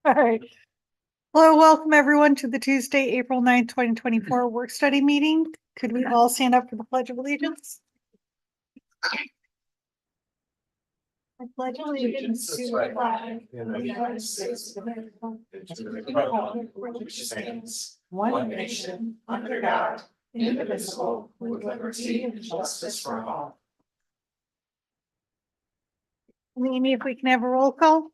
All right. Hello, welcome everyone to the Tuesday, April 9th, 2024 work study meeting. Could we all stand up for the Pledge of Allegiance? I pledge allegiance to the flag of the United States of America and to the republic for which it stands, one nation, under God, indivisible, with liberty and justice for all. Amy, if we can have a roll call.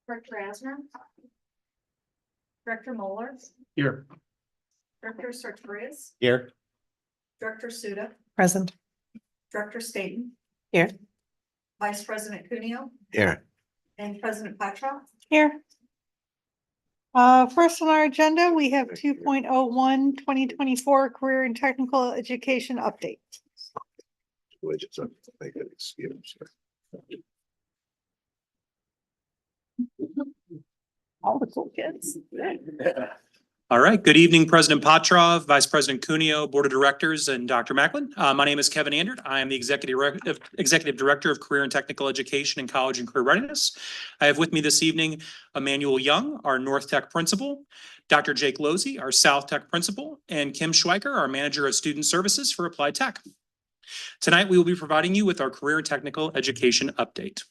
Director Asner. Director Moeller. Here. Director Sartorius. Here. Director Suda. Present. Director Staten. Here. Vice President Cuneo. Here. And President Petra. Here. First on our agenda, we have 2.01 2024 Career and Technical Education Update. Make an excuse. All the cool kids. All right. Good evening, President Petrov, Vice President Cuneo, Board of Directors, and Dr. Macklin. My name is Kevin Andert. I am the Executive Director of Career and Technical Education and College and Career Readiness. I have with me this evening Emmanuel Young, our North Tech Principal, Dr. Jake Losey, our South Tech Principal, and Kim Schweiker, our Manager of Student Services for Applied Tech. Tonight, we will be providing you with our Career and Technical Education Update.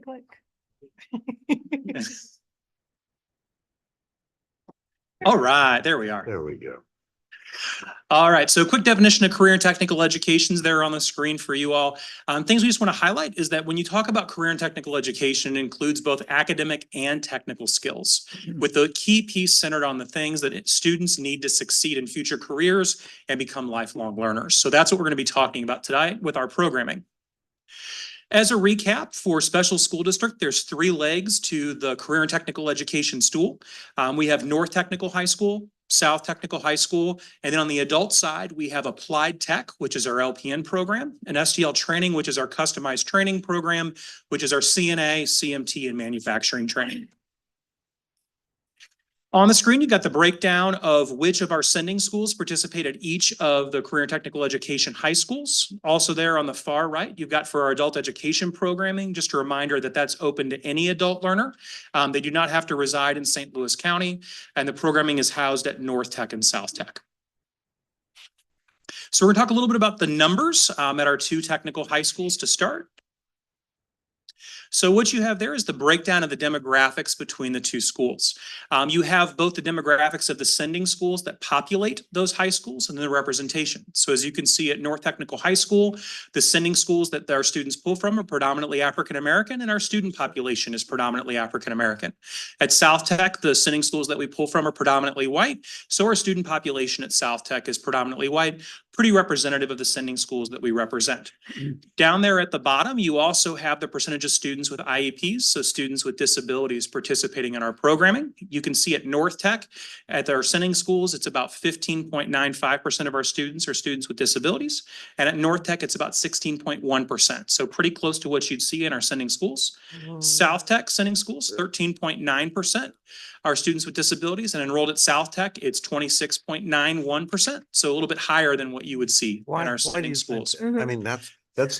Click. All right, there we are. There we go. All right, so quick definition of career and technical education is there on the screen for you all. Things we just want to highlight is that when you talk about career and technical education, it includes both academic and technical skills, with the key piece centered on the things that students need to succeed in future careers and become lifelong learners. So that's what we're going to be talking about tonight with our programming. As a recap for special school district, there's 3 legs to the career and technical education stool. We have North Technical High School, South Technical High School, and then on the adult side, we have Applied Tech, which is our LPN program, and STL Training, which is our customized training program, which is our CNA, CMT, and manufacturing training. On the screen, you've got the breakdown of which of our sending schools participate at each of the career and technical education high schools. Also there on the far right, you've got for our adult education programming, just a reminder that that's open to any adult learner. They do not have to reside in St. Louis County, and the programming is housed at North Tech and South Tech. So we're going to talk a little bit about the numbers at our 2 technical high schools to start. So what you have there is the breakdown of the demographics between the 2 schools. You have both the demographics of the sending schools that populate those high schools and then the representation. So as you can see at North Technical High School, the sending schools that our students pull from are predominantly African-American, and our student population is predominantly African-American. At South Tech, the sending schools that we pull from are predominantly white. So our student population at South Tech is predominantly white, pretty representative of the sending schools that we represent. Down there at the bottom, you also have the percentage of students with IEPs, so students with disabilities participating in our programming. You can see at North Tech, at our sending schools, it's about 15.95% of our students are students with disabilities. And at North Tech, it's about 16.1%. So pretty close to what you'd see in our sending schools. South Tech sending schools, 13.9%. Our students with disabilities, and enrolled at South Tech, it's 26.91%. So a little bit higher than what you would see in our sending schools. I mean, that's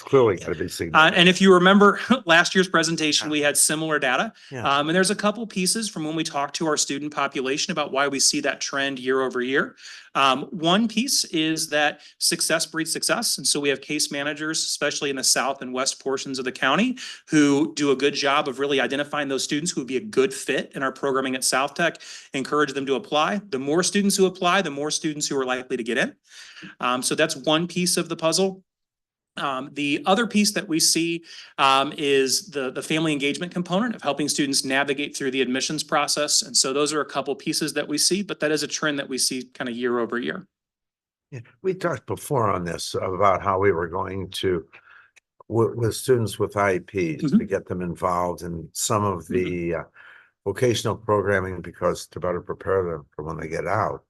clearly got to be significant. And if you remember last year's presentation, we had similar data. Yeah. And there's a couple pieces from when we talked to our student population about why we see that trend year over year. One piece is that success breeds success. And so we have case managers, especially in the south and west portions of the county, who do a good job of really identifying those students who would be a good fit in our programming at South Tech, encourage them to apply. The more students who apply, the more students who are likely to get in. So that's one piece of the puzzle. The other piece that we see is the family engagement component of helping students navigate through the admissions process. And so those are a couple pieces that we see, but that is a trend that we see kind of year over year. Yeah, we talked before on this about how we were going to, with students with IEPs, to get them involved in some of the vocational programming because to better prepare them for when they get out.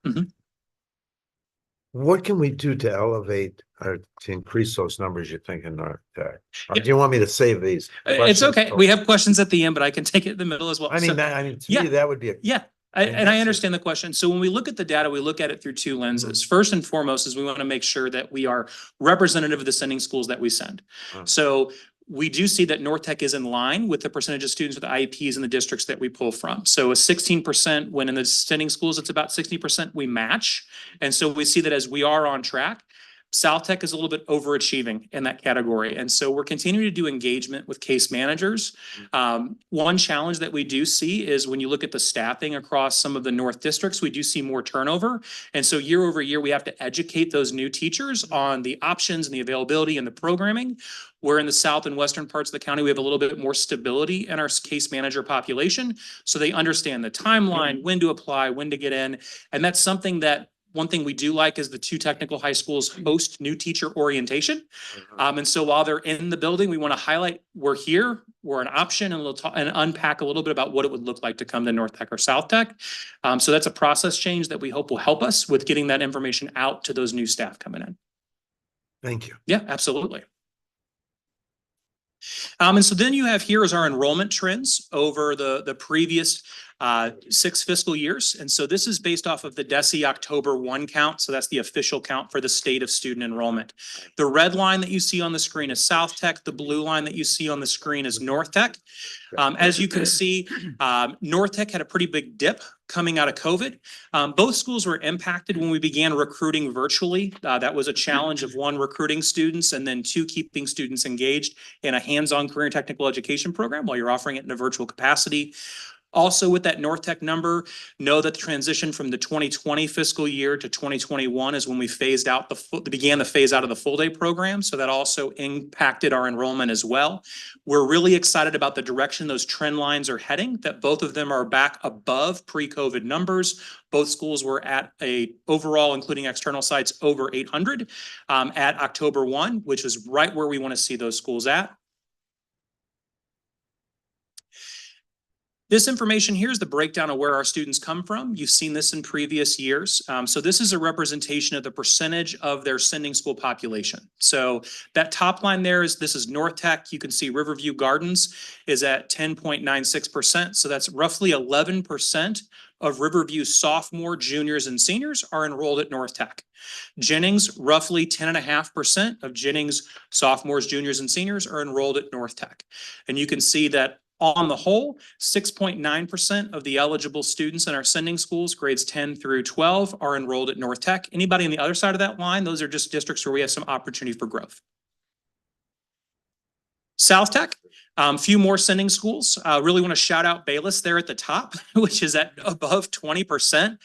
What can we do to elevate or to increase those numbers you think in North Tech? Or do you want me to save these? It's okay. We have questions at the end, but I can take it in the middle as well. I mean, to me, that would be a Yeah. And I understand the question. So when we look at the data, we look at it through two lenses. First and foremost is we want to make sure that we are representative of the sending schools that we send. So we do see that North Tech is in line with the percentage of students with IEPs in the districts that we pull from. So a 16%, when in the sending schools, it's about 60% we match. And so we see that as we are on track, South Tech is a little bit overachieving in that category. And so we're continuing to do engagement with case managers. One challenge that we do see is when you look at the staffing across some of the North districts, we do see more turnover. And so year over year, we have to educate those new teachers on the options and the availability and the programming. Where in the south and western parts of the county, we have a little bit more stability in our case manager population. So they understand the timeline, when to apply, when to get in. And that's something that one thing we do like is the two technical high schools host new teacher orientation. And so while they're in the building, we want to highlight we're here, we're an option, and we'll talk and unpack a little bit about what it would look like to come to North Tech or South Tech. So that's a process change that we hope will help us with getting that information out to those new staff coming in. Thank you. Yeah, absolutely. And so then you have here is our enrollment trends over the previous 6 fiscal years. And so this is based off of the DESE October 1 count. So that's the official count for the state of student enrollment. The red line that you see on the screen is South Tech. The blue line that you see on the screen is North Tech. As you can see, North Tech had a pretty big dip coming out of COVID. Both schools were impacted when we began recruiting virtually. That was a challenge of 1, recruiting students, and then 2, keeping students engaged in a hands-on career and technical education program while you're offering it in a virtual capacity. Also with that North Tech number, know that the transition from the 2020 fiscal year to 2021 is when we phased out began the phase out of the full day program. So that also impacted our enrollment as well. We're really excited about the direction those trend lines are heading, that both of them are back above pre-COVID numbers. Both schools were at a overall, including external sites, over 800 at October 1, which is right where we want to see those schools at. This information here is the breakdown of where our students come from. You've seen this in previous years. So this is a representation of the percentage of their sending school population. So that top line there is, this is North Tech. You can see Riverview Gardens is at 10.96%. So that's roughly 11% of Riverview sophomore, juniors, and seniors are enrolled at North Tech. Jennings, roughly 10.5% of Jennings sophomores, juniors, and seniors are enrolled at North Tech. And you can see that on the whole, 6.9% of the eligible students in our sending schools, grades 10 through 12, are enrolled at North Tech. Anybody on the other side of that line, those are just districts where we have some opportunity for growth. South Tech, few more sending schools. Really want to shout out Bayless there at the top, which is at above 20%.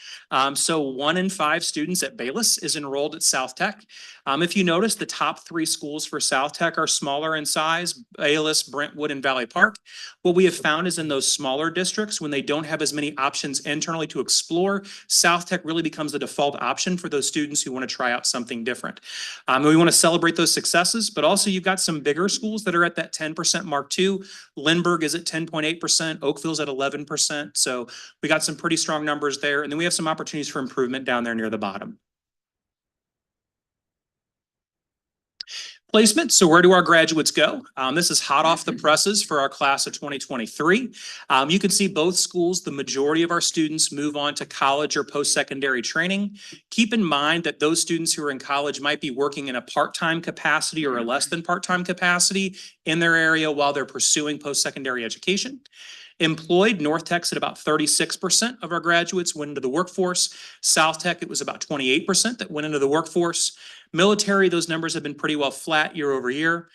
So 1 in 5 students at Bayless is enrolled at South Tech. If you notice, the top 3 schools for South Tech are smaller in size: Bayless, Brentwood, and Valley Park. What we have found is in those smaller districts, when they don't have as many options internally to explore, South Tech really becomes the default option for those students who want to try out something different. We want to celebrate those successes, but also you've got some bigger schools that are at that 10% mark too. Lindbergh is at 10.8%, Oakville's at 11%. So we got some pretty strong numbers there. And then we have some opportunities for improvement down there near the bottom. Placement. So where do our graduates go? This is hot off the presses for our class of 2023. You can see both schools, the majority of our students move on to college or post-secondary training. Keep in mind that those students who are in college might be working in a part-time capacity or a less than part-time capacity in their area while they're pursuing post-secondary education. Employed, North Tech's at about 36% of our graduates went into the workforce. South Tech, it was about 28% that went into the workforce. Military, those numbers have been pretty well flat year over year.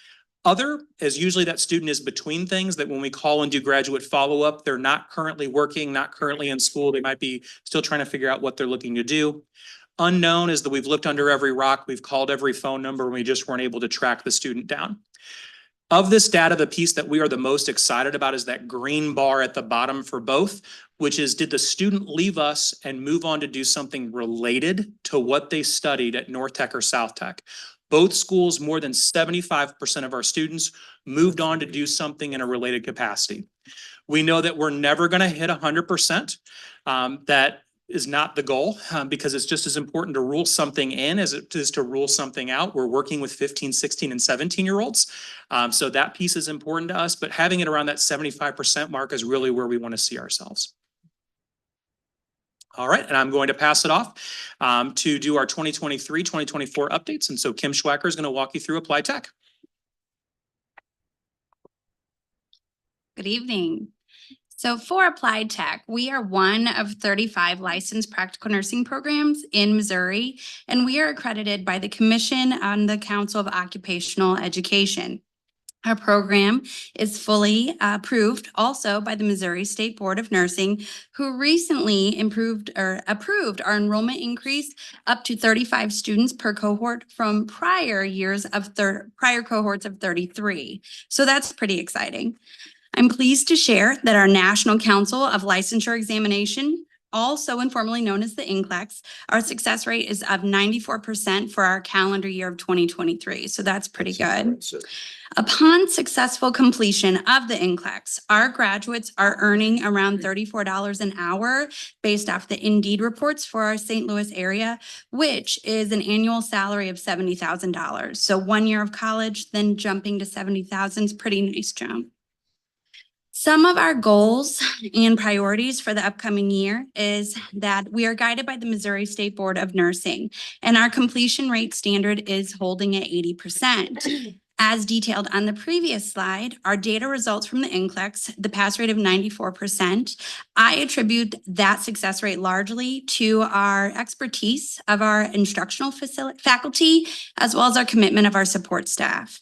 Other, as usually that student is between things, that when we call and do graduate follow-up, they're not currently working, not currently in school. They might be still trying to figure out what they're looking to do. Unknown is that we've looked under every rock, we've called every phone number, and we just weren't able to track the student down. Of this data, the piece that we are the most excited about is that green bar at the bottom for both, which is, did the student leave us and move on to do something related to what they studied at North Tech or South Tech? Both schools, more than 75% of our students moved on to do something in a related capacity. We know that we're never going to hit 100%. That is not the goal, because it's just as important to rule something in as it is to rule something out. We're working with 15, 16, and 17-year-olds. So that piece is important to us, but having it around that 75% mark is really where we want to see ourselves. All right, and I'm going to pass it off to do our 2023, 2024 updates. And so Kim Schwacker is going to walk you through Applied Tech. Good evening. So for Applied Tech, we are one of 35 licensed practical nursing programs in Missouri, and we are accredited by the Commission on the Council of Occupational Education. Our program is fully approved also by the Missouri State Board of Nursing, who recently approved our enrollment increase up to 35 students per cohort from prior cohorts of 33. So that's pretty exciting. I'm pleased to share that our National Council of Licensure Examination, also informally known as the NCLEX, our success rate is of 94% for our calendar year of 2023. So that's pretty good. Upon successful completion of the NCLEX, our graduates are earning around $34 an hour based off the Indeed reports for our St. Louis area, which is an annual salary of $70,000. So 1 year of college, then jumping to $70,000 is pretty nice jump. Some of our goals and priorities for the upcoming year is that we are guided by the Missouri State Board of Nursing, and our completion rate standard is holding at 80%. As detailed on the previous slide, our data results from the NCLEX, the pass rate of 94%. I attribute that success rate largely to our expertise of our instructional faculty, as well as our commitment of our support staff.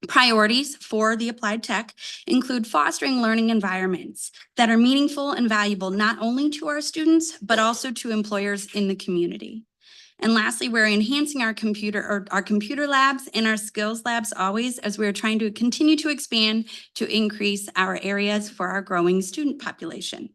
Priorities for the Applied Tech include fostering learning environments that are meaningful and valuable not only to our students, but also to employers in the community. And lastly, we're enhancing our computer labs and our skills labs always as we're trying to continue to expand to increase our areas for our growing student population.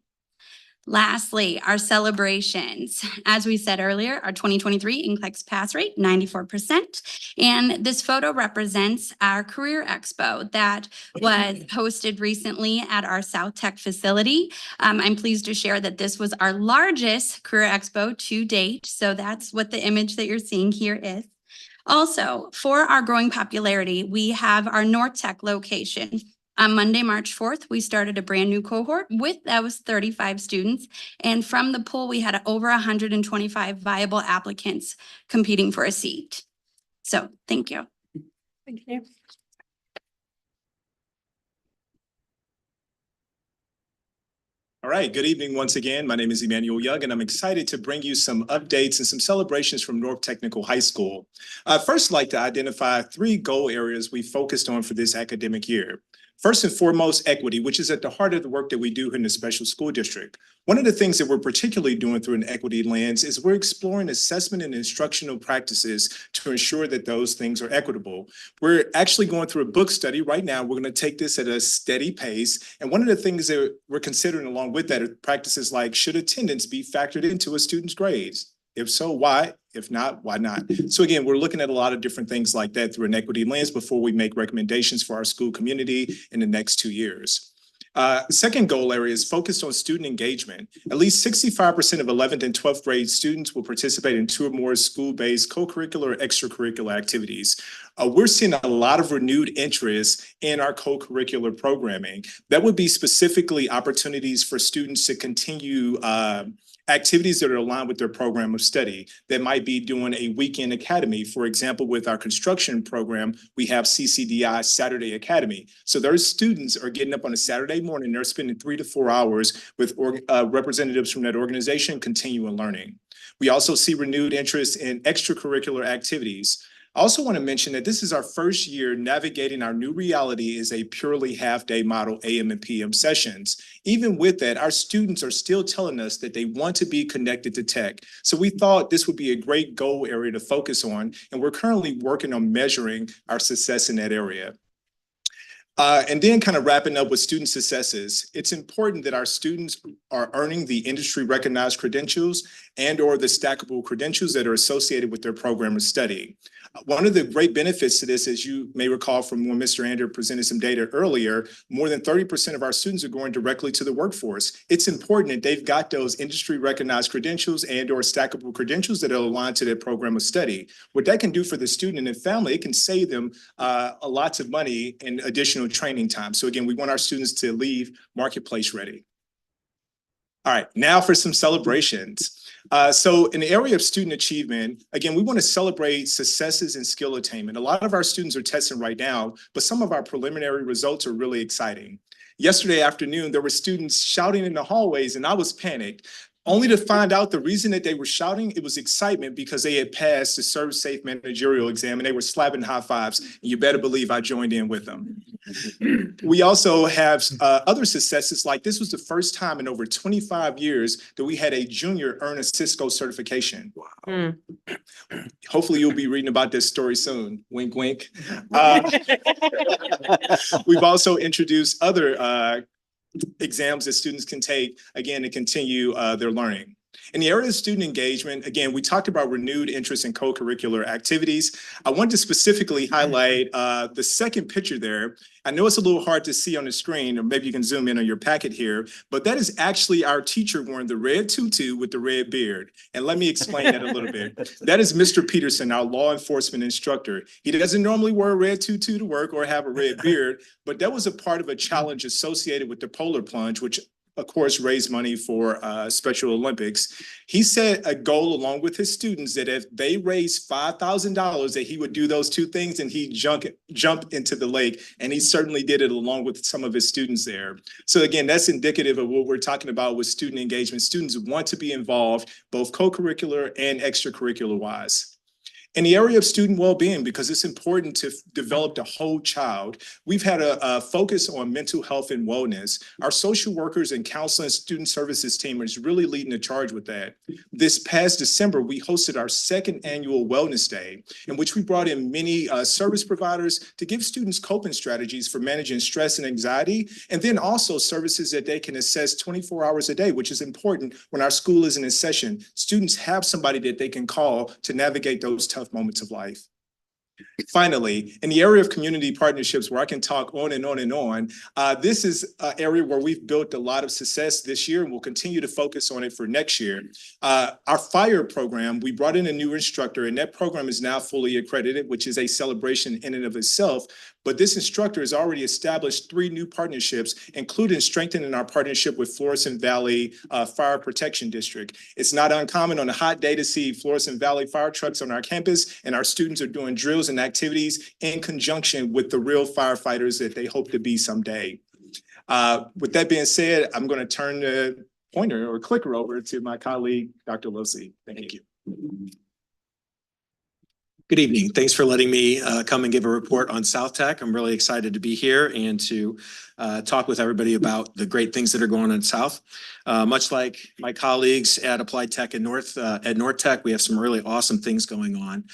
Lastly, our celebrations. As we said earlier, our 2023 NCLEX pass rate, 94%. And this photo represents our Career Expo that was hosted recently at our South Tech facility. I'm pleased to share that this was our largest Career Expo to date. So that's what the image that you're seeing here is. Also, for our growing popularity, we have our North Tech location. On Monday, March 4th, we started a brand new cohort with those 35 students. And from the pool, we had over 125 viable applicants competing for a seat. So thank you. Thank you. All right, good evening once again. My name is Emmanuel Young, and I'm excited to bring you some updates and some celebrations from North Technical High School. I'd first like to identify 3 goal areas we focused on for this academic year. First and foremost, equity, which is at the heart of the work that we do in the special school district. One of the things that we're particularly doing through an equity lens is we're exploring assessment and instructional practices to ensure that those things are equitable. We're actually going through a book study right now. We're going to take this at a steady pace. And one of the things that we're considering along with that are practices like, should attendance be factored into a student's grades? If so, why? If not, why not? So again, we're looking at a lot of different things like that through an equity lens before we make recommendations for our school community in the next 2 years. Second goal area is focused on student engagement. At least 65% of 11th and 12th grade students will participate in 2 or more school-based co-curricular or extracurricular activities. We're seeing a lot of renewed interest in our co-curricular programming. That would be specifically opportunities for students to continue activities that are aligned with their program of study. That might be doing a weekend academy. For example, with our construction program, we have CCDI Saturday Academy. So those students are getting up on a Saturday morning, they're spending 3 to 4 hours with representatives from that organization, continuing learning. We also see renewed interest in extracurricular activities. I also want to mention that this is our first year navigating our new reality as a purely half-day model AM and PM sessions. Even with that, our students are still telling us that they want to be connected to tech. So we thought this would be a great goal area to focus on, and we're currently working on measuring our success in that area. And then kind of wrapping up with student successes, it's important that our students are earning the industry recognized credentials and or the stackable credentials that are associated with their program of study. One of the great benefits to this, as you may recall from when Mr. Ander presented some data earlier, more than 30% of our students are going directly to the workforce. It's important that they've got those industry recognized credentials and or stackable credentials that are aligned to their program of study. What that can do for the student and their family, it can save them lots of money in additional training time. So again, we want our students to leave marketplace ready. All right, now for some celebrations. So in the area of student achievement, again, we want to celebrate successes and skill attainment. A lot of our students are testing right now, but some of our preliminary results are really exciting. Yesterday afternoon, there were students shouting in the hallways and I was panicked, only to find out the reason that they were shouting, it was excitement because they had passed the Serve Safe managerial exam and they were slapping high fives. And you better believe I joined in with them. We also have other successes, like this was the first time in over 25 years that we had a junior earn a Cisco certification. Wow. Hopefully you'll be reading about this story soon. Wink, wink. We've also introduced other exams that students can take, again, to continue their learning. In the area of student engagement, again, we talked about renewed interest in co-curricular activities. I want to specifically highlight the second picture there. I know it's a little hard to see on the screen, or maybe you can zoom in on your packet here, but that is actually our teacher wearing the red tutu with the red beard. And let me explain that a little bit. That is Mr. Peterson, our law enforcement instructor. He doesn't normally wear a red tutu to work or have a red beard, but that was a part of a challenge associated with the polar plunge, which of course, raise money for Special Olympics. He set a goal along with his students that if they raised $5,000, that he would do those two things and he'd jump into the lake. And he certainly did it along with some of his students there. So again, that's indicative of what we're talking about with student engagement. Students want to be involved, both co-curricular and extracurricular wise. In the area of student well-being, because it's important to develop the whole child, we've had a focus on mental health and wellness. Our social workers and counseling student services team is really leading the charge with that. This past December, we hosted our second annual Wellness Day, in which we brought in many service providers to give students coping strategies for managing stress and anxiety, and then also services that they can assess 24 hours a day, which is important when our school isn't in session. Students have somebody that they can call to navigate those tough moments of life. Finally, in the area of community partnerships, where I can talk on and on and on, this is an area where we've built a lot of success this year and we'll continue to focus on it for next year. Our fire program, we brought in a new instructor and that program is now fully accredited, which is a celebration in and of itself. But this instructor has already established 3 new partnerships, including strengthening our partnership with Florissant Valley Fire Protection District. It's not uncommon on a hot day to see Florissant Valley fire trucks on our campus, and our students are doing drills and activities in conjunction with the real firefighters that they hope to be someday. With that being said, I'm going to turn the pointer or clicker over to my colleague, Dr. Losey. Thank you. Good evening. Thanks for letting me come and give a report on South Tech. I'm really excited to be here and to talk with everybody about the great things that are going on in South. Much like my colleagues at Applied Tech and North Tech, we have some really awesome things going on.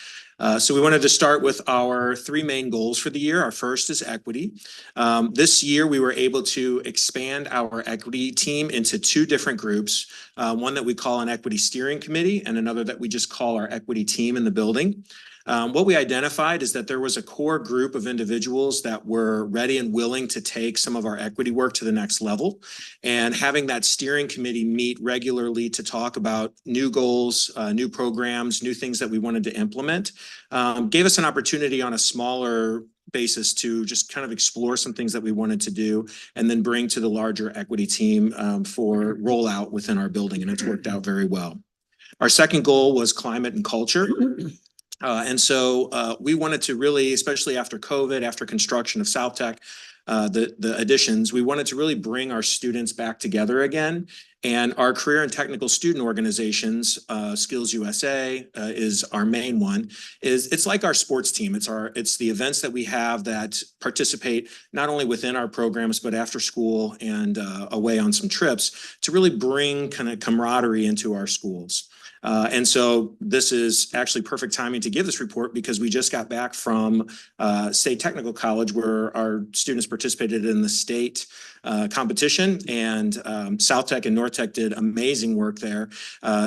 So we wanted to start with our 3 main goals for the year. Our first is equity. This year, we were able to expand our equity team into 2 different groups, one that we call an equity steering committee and another that we just call our equity team in the building. What we identified is that there was a core group of individuals that were ready and willing to take some of our equity work to the next level. And having that steering committee meet regularly to talk about new goals, new programs, new things that we wanted to implement, gave us an opportunity on a smaller basis to just kind of explore some things that we wanted to do and then bring to the larger equity team for rollout within our building. And it's worked out very well. Our second goal was climate and culture. And so we wanted to really, especially after COVID, after construction of South Tech, the additions, we wanted to really bring our students back together again. And our career and technical student organizations, Skills USA is our main one. It's like our sports team. It's the events that we have that participate not only within our programs, but after school and away on some trips to really bring kind of camaraderie into our schools. And so this is actually perfect timing to give this report because we just got back from State Technical College where our students participated in the state competition, and South Tech and North Tech did amazing work there.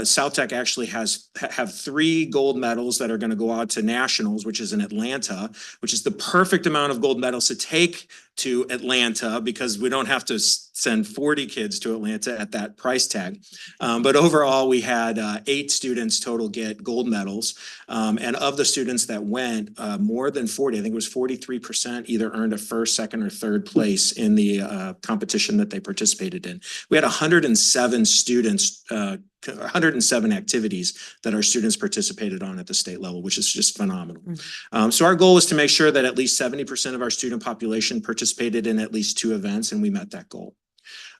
South Tech actually have 3 gold medals that are going to go out to nationals, which is in Atlanta, which is the perfect amount of gold medals to take to Atlanta because we don't have to send 40 kids to Atlanta at that price tag. But overall, we had 8 students total get gold medals. And of the students that went, more than 40, I think it was 43% either earned a first, second, or third place in the competition that they participated in. We had 107 students, 107 activities that our students participated on at the state level, which is just phenomenal. So our goal was to make sure that at least 70% of our student population participated in at least 2 events, and we met that goal.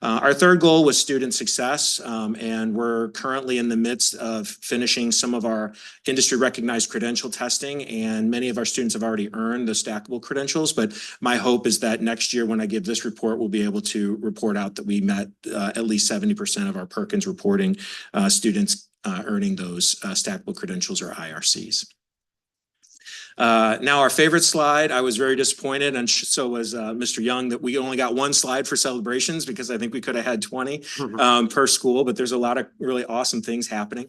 Our third goal was student success, and we're currently in the midst of finishing some of our industry recognized credential testing, and many of our students have already earned the stackable credentials, but my hope is that next year when I give this report, we'll be able to report out that we met at least 70% of our Perkins reporting students earning those stackable credentials or IRCs. Now our favorite slide, I was very disappointed, and so was Mr. Young, that we only got 1 slide for celebrations because I think we could have had 20 per school, but there's a lot of really awesome things happening.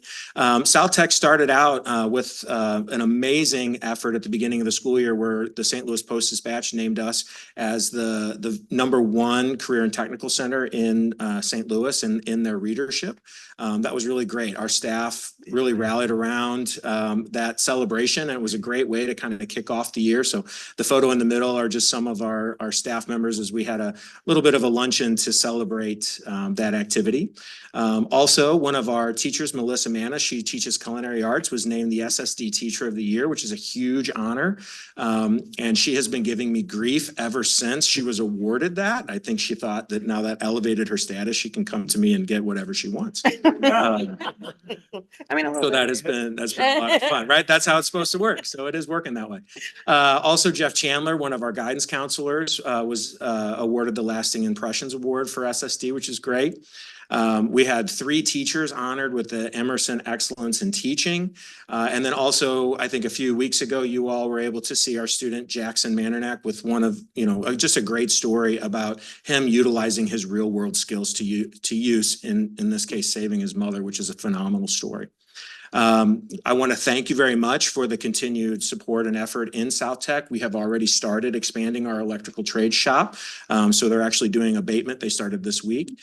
South Tech started out with an amazing effort at the beginning of the school year where the St. Louis Post-Dispatch named us as the #1 career and technical center in St. Louis and in their readership. That was really great. Our staff really rallied around that celebration, and it was a great way to kind of kick off the year. So the photo in the middle are just some of our staff members as we had a little bit of a luncheon to celebrate that activity. Also, one of our teachers, Melissa Manna, she teaches culinary arts, was named the SSD Teacher of the Year, which is a huge honor. And she has been giving me grief ever since she was awarded that. I think she thought that now that elevated her status, she can come to me and get whatever she wants. So that's been a lot of fun, right? That's how it's supposed to work. So it is working that way. Also, Jeff Chandler, one of our guidance counselors, was awarded the Lasting Impressions Award for SSD, which is great. We had 3 teachers honored with the Emerson Excellence in Teaching. And then also, I think a few weeks ago, you all were able to see our student Jackson Mandernack with one of, just a great story about him utilizing his real world skills to use, in this case, saving his mother, which is a phenomenal story. I want to thank you very much for the continued support and effort in South Tech. We have already started expanding our electrical trade shop. So they're actually doing abatement. They started this week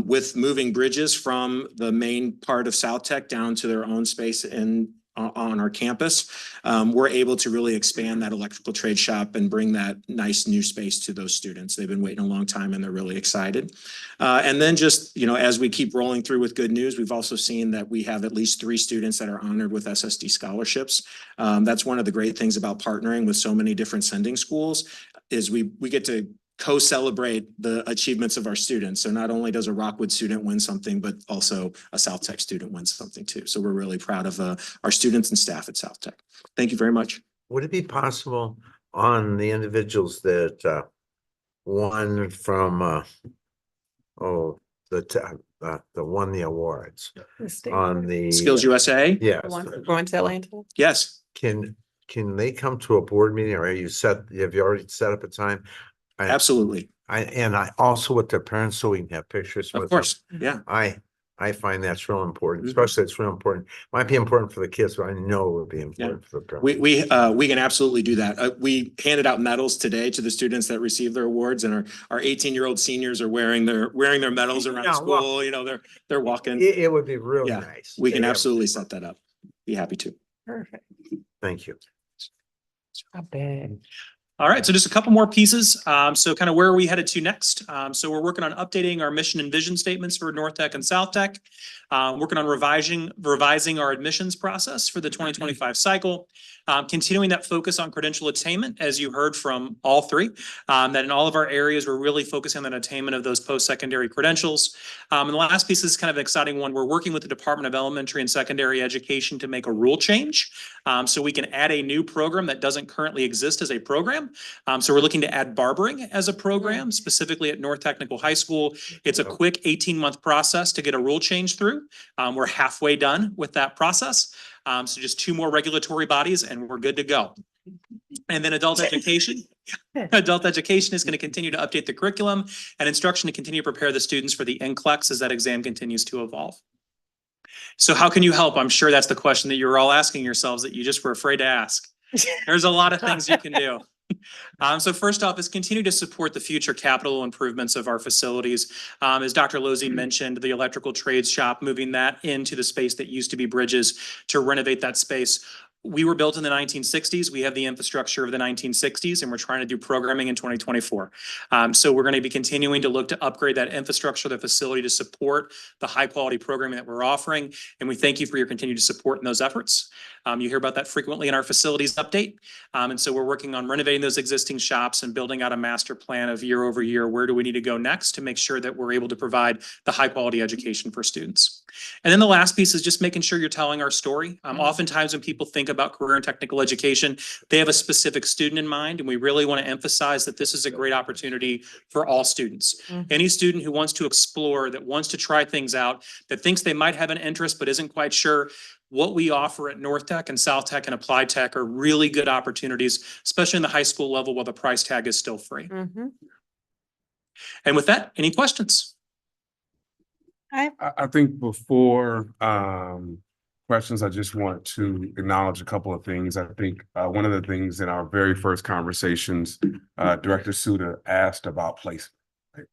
with moving bridges from the main part of South Tech down to their own space on our campus. We're able to really expand that electrical trade shop and bring that nice new space to those students. They've been waiting a long time and they're really excited. And then just, as we keep rolling through with good news, we've also seen that we have at least 3 students that are honored with SSD scholarships. That's one of the great things about partnering with so many different sending schools is we get to co-celebrate the achievements of our students. So not only does a Rockwood student win something, but also a South Tech student wins something too. So we're really proud of our students and staff at South Tech. Thank you very much. Would it be possible on the individuals that won from the won the awards on the Skills USA? yes, Going to Atlanta? Yes. can they come to a board meeting, or have you already set up a time? Absolutely. I also with their parents, so we can have pictures with Of course. Yeah. I find that's real important, Mhm. especially it's real important. Might be important for the kids, but I know it would be important for the parents. We can absolutely do that. We handed out medals today to the students that received their awards, and our 18-year-old seniors are wearing their medals around Yeah, school. well, They're walking. It would be really Yeah, nice. We can to have- absolutely set that up. Be happy to. Perfect. Thank you. I bet. All right, so just a couple more pieces. So kind of where are we headed to next? So we're working on updating our mission and vision statements for North Tech and South Tech. Working on revising our admissions process for the 2025 cycle. Continuing that focus on credential attainment, as you heard from all 3, that in all of our areas, we're really focusing on attainment of those post-secondary credentials. And the last piece is kind of an exciting one. We're working with the Department of Elementary and Secondary Education to make a rule change. So we can add a new program that doesn't currently exist as a program. So we're looking to add barbering as a program, specifically at North Technical High School. It's a quick 18-month process to get a rule change through. We're halfway done with that process. So just 2 more regulatory bodies and we're good to go. And then adult education. Adult education is going to continue to update the curriculum and instruction to continue to prepare the students for the NCLEX as that exam continues to evolve. So how can you help? I'm sure that's the question that you're all asking yourselves that you just were afraid to ask. There's a lot of things you can do. So first off is continue to support the future capital improvements of our facilities. As Dr. Lozzi mentioned, the electrical trades shop, moving that into the space that used to be bridges to renovate that space. we were built in the 1960s. We have the infrastructure of the 1960s, and we're trying to do programming in 2024. So we're going to be continuing to look to upgrade that infrastructure, the facility to support the high quality programming that we're offering. And we thank you for your continued support in those efforts. You hear about that frequently in our facilities update. And so we're working on renovating those existing shops and building out a master plan of year over year. Where do we need to go next to make sure that we're able to provide the high quality education for students? And then the last piece is just making sure you're telling our story. Oftentimes when people think about career and technical education, they have a specific student in mind, and we really want to emphasize that this is a great opportunity for all students. Any student who wants to explore, that wants to try things out, that thinks they might have an interest but isn't quite sure, what we offer at North Tech and South Tech and Applied Tech are really good opportunities, especially in the high school level while the price tag is still free. And with that, any questions? I think before questions, I just want to acknowledge a couple of things. I think one of the things in our very first conversations, Director Suda asked about placement.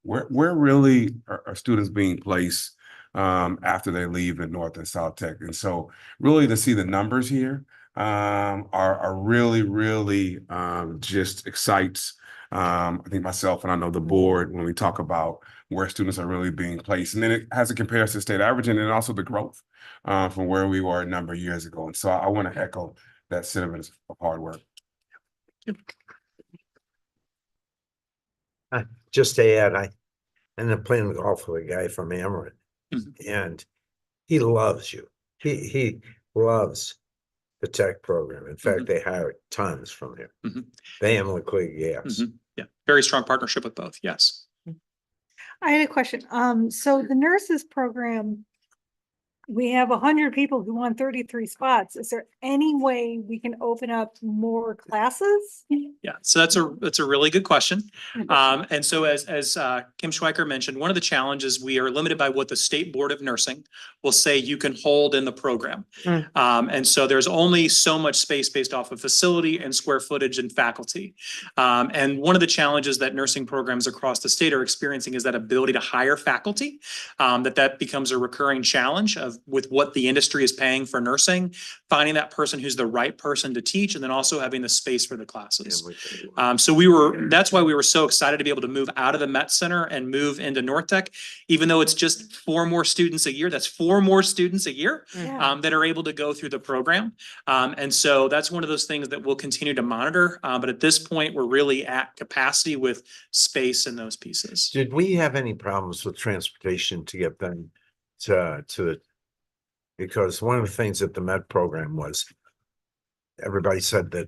Where really are students being placed after they leave at North and South Tech? And so really to see the numbers here are really just excites I think myself and I know the board when we talk about where students are really being placed. And then it has a comparison to state average and then also the growth from where we were a number of years ago. And so I want to echo that sentiment of hard work. Just to add, I ended up playing golf with a guy from Amarin, and he loves you. He loves the tech program. In fact, they hire tons from here. They am liquid gas. Yeah, very strong partnership with both. Yes. I had a question. So the nurses program, we have 100 people who want 33 spots. Is there any way we can open up more classes? Yeah, so that's a really good question. And so as Kim Schweiker mentioned, one of the challenges, we are limited by what the State Board of Nursing will say you can hold in the program. And so there's only so much space based off of facility and square footage and faculty. And one of the challenges that nursing programs across the state are experiencing is that ability to hire faculty, that becomes a recurring challenge with what the industry is paying for nursing, finding that person who's the right person to teach, and then also having the space for the classes. So that's why we were so excited to be able to move out of the Met Center and move into North Tech, even though it's just 4 more students a year. That's 4 more students a year that are able to go through the program. And so that's one of those things that we'll continue to monitor. But at this point, we're really at capacity with space in those pieces. Did we have any problems with transportation to get them to the, because one of the things that the Met program was, everybody said that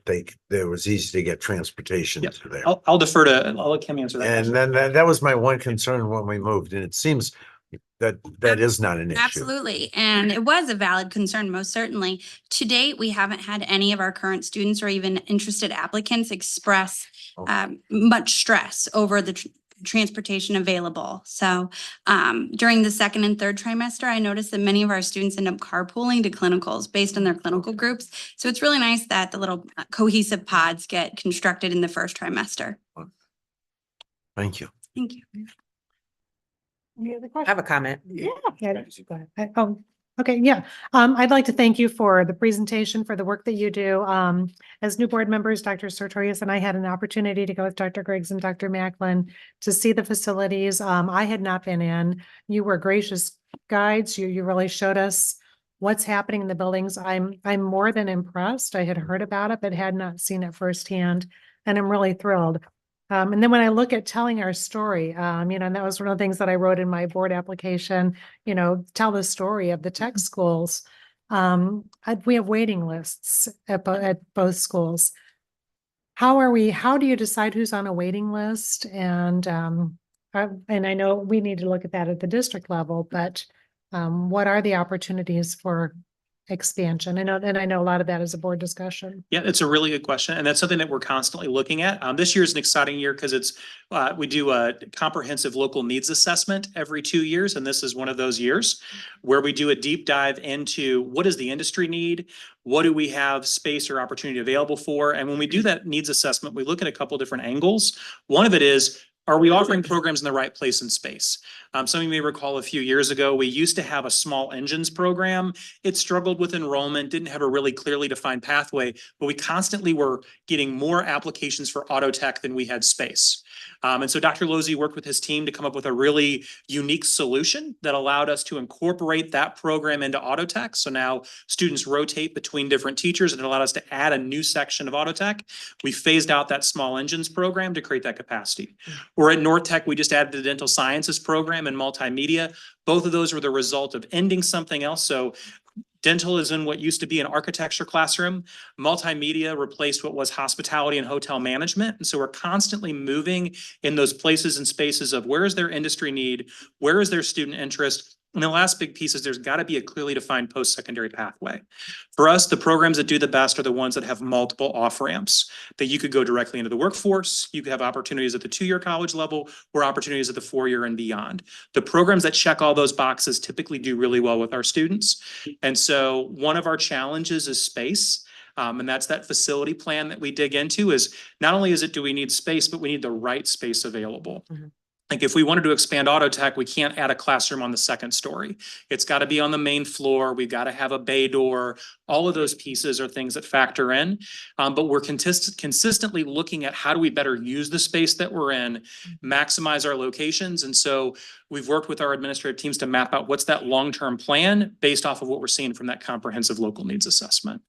it was easy to get transportation to there. I'll defer to, I'll let Kim answer that And question. then that was my one concern when we moved, and it seems that is not an issue. Absolutely. And it was a valid concern, most certainly. To date, we haven't had any of our current students or even interested applicants express much stress over the transportation available. So during the 2nd and 3rd trimester, I noticed that many of our students end up carpooling to clinicals based on their clinical groups. So it's really nice that the little cohesive pods get constructed in the 1st trimester. Thank you. Thank you. Any other I questions? have a comment. Yeah. Go ahead. Okay, yeah. I'd like to thank you for the presentation, for the work that you do. As new board members, Dr. Sartorius and I had an opportunity to go with Dr. Griggs and Dr. Macklin to see the facilities. I had not been in. You were gracious guides. You really showed us what's happening in the buildings. I'm more than impressed. I had heard about it, but had not seen it firsthand, and I'm really thrilled. And then when I look at telling our story, and that was one of the things that I wrote in my board application, tell the story of the tech schools. We have waiting lists at both schools. How do you decide who's on a waiting list? And I know we need to look at that at the district level, but what are the opportunities for expansion? I know a lot of that is a board discussion. Yeah, it's a really good question. And that's something that we're constantly looking at. This year is an exciting year because we do a comprehensive local needs assessment every 2 years. And this is one of those years where we do a deep dive into what does the industry need? What do we have space or opportunity available for? And when we do that needs assessment, we look at a couple different angles. One of it is, Are we offering programs in the right place and space? Some of you may recall a few years ago, we used to have a small engines program. It struggled with enrollment, didn't have a really clearly defined pathway, but we constantly were getting more applications for auto tech than we had space. And so Dr. Lozzi worked with his team to come up with a really unique solution that allowed us to incorporate that program into auto tech. So now students rotate between different teachers, and it allowed us to add a new section of auto tech. We phased out that small engines program to create that capacity. Or at North Tech, we just added the dental sciences program and multimedia. Both of those were the result of ending something else. So dental is in what used to be an architecture classroom. Multimedia replaced what was hospitality and hotel management. And so we're constantly moving in those places and spaces of where is their industry need, where is their student interest. And the last big piece is there's got to be a clearly defined post-secondary pathway. For us, the programs that do the best are the ones that have multiple off-ramps, that you could go directly into the workforce. You could have opportunities at the 2-year college level or opportunities at the 4-year and beyond. The programs that check all those boxes typically do really well with our students. And so one of our challenges is space. And that's that facility plan that we dig into is not only do we need space, but we need the right space available. Like if we wanted to expand auto tech, we can't add a classroom on the 2nd story. It's got to be on the main floor. We've got to have a bay door. All of those pieces are things that factor in. But we're consistently looking at how do we better use the space that we're in, maximize our locations. And so we've worked with our administrative teams to map out what's that long-term plan based off of what we're seeing from that comprehensive local needs assessment.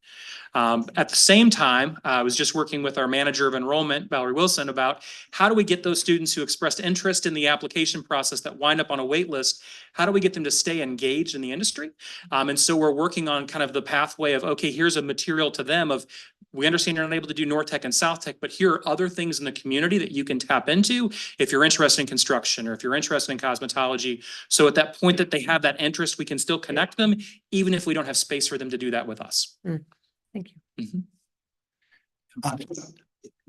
At the same time, I was just working with our manager of enrollment, Valerie Wilson, about how do we get those students who expressed interest in the application process that wind up on a wait list, how do we get them to stay engaged in the industry? And so we're working on kind of the pathway of, okay, here's a material to them of, we understand you're unable to do North Tech and South Tech, but here are other things in the community that you can tap into if you're interested in construction or if you're interested in cosmetology. So at that point that they have that interest, we can still connect them, even if we don't have space for them to do that with us. Thank you.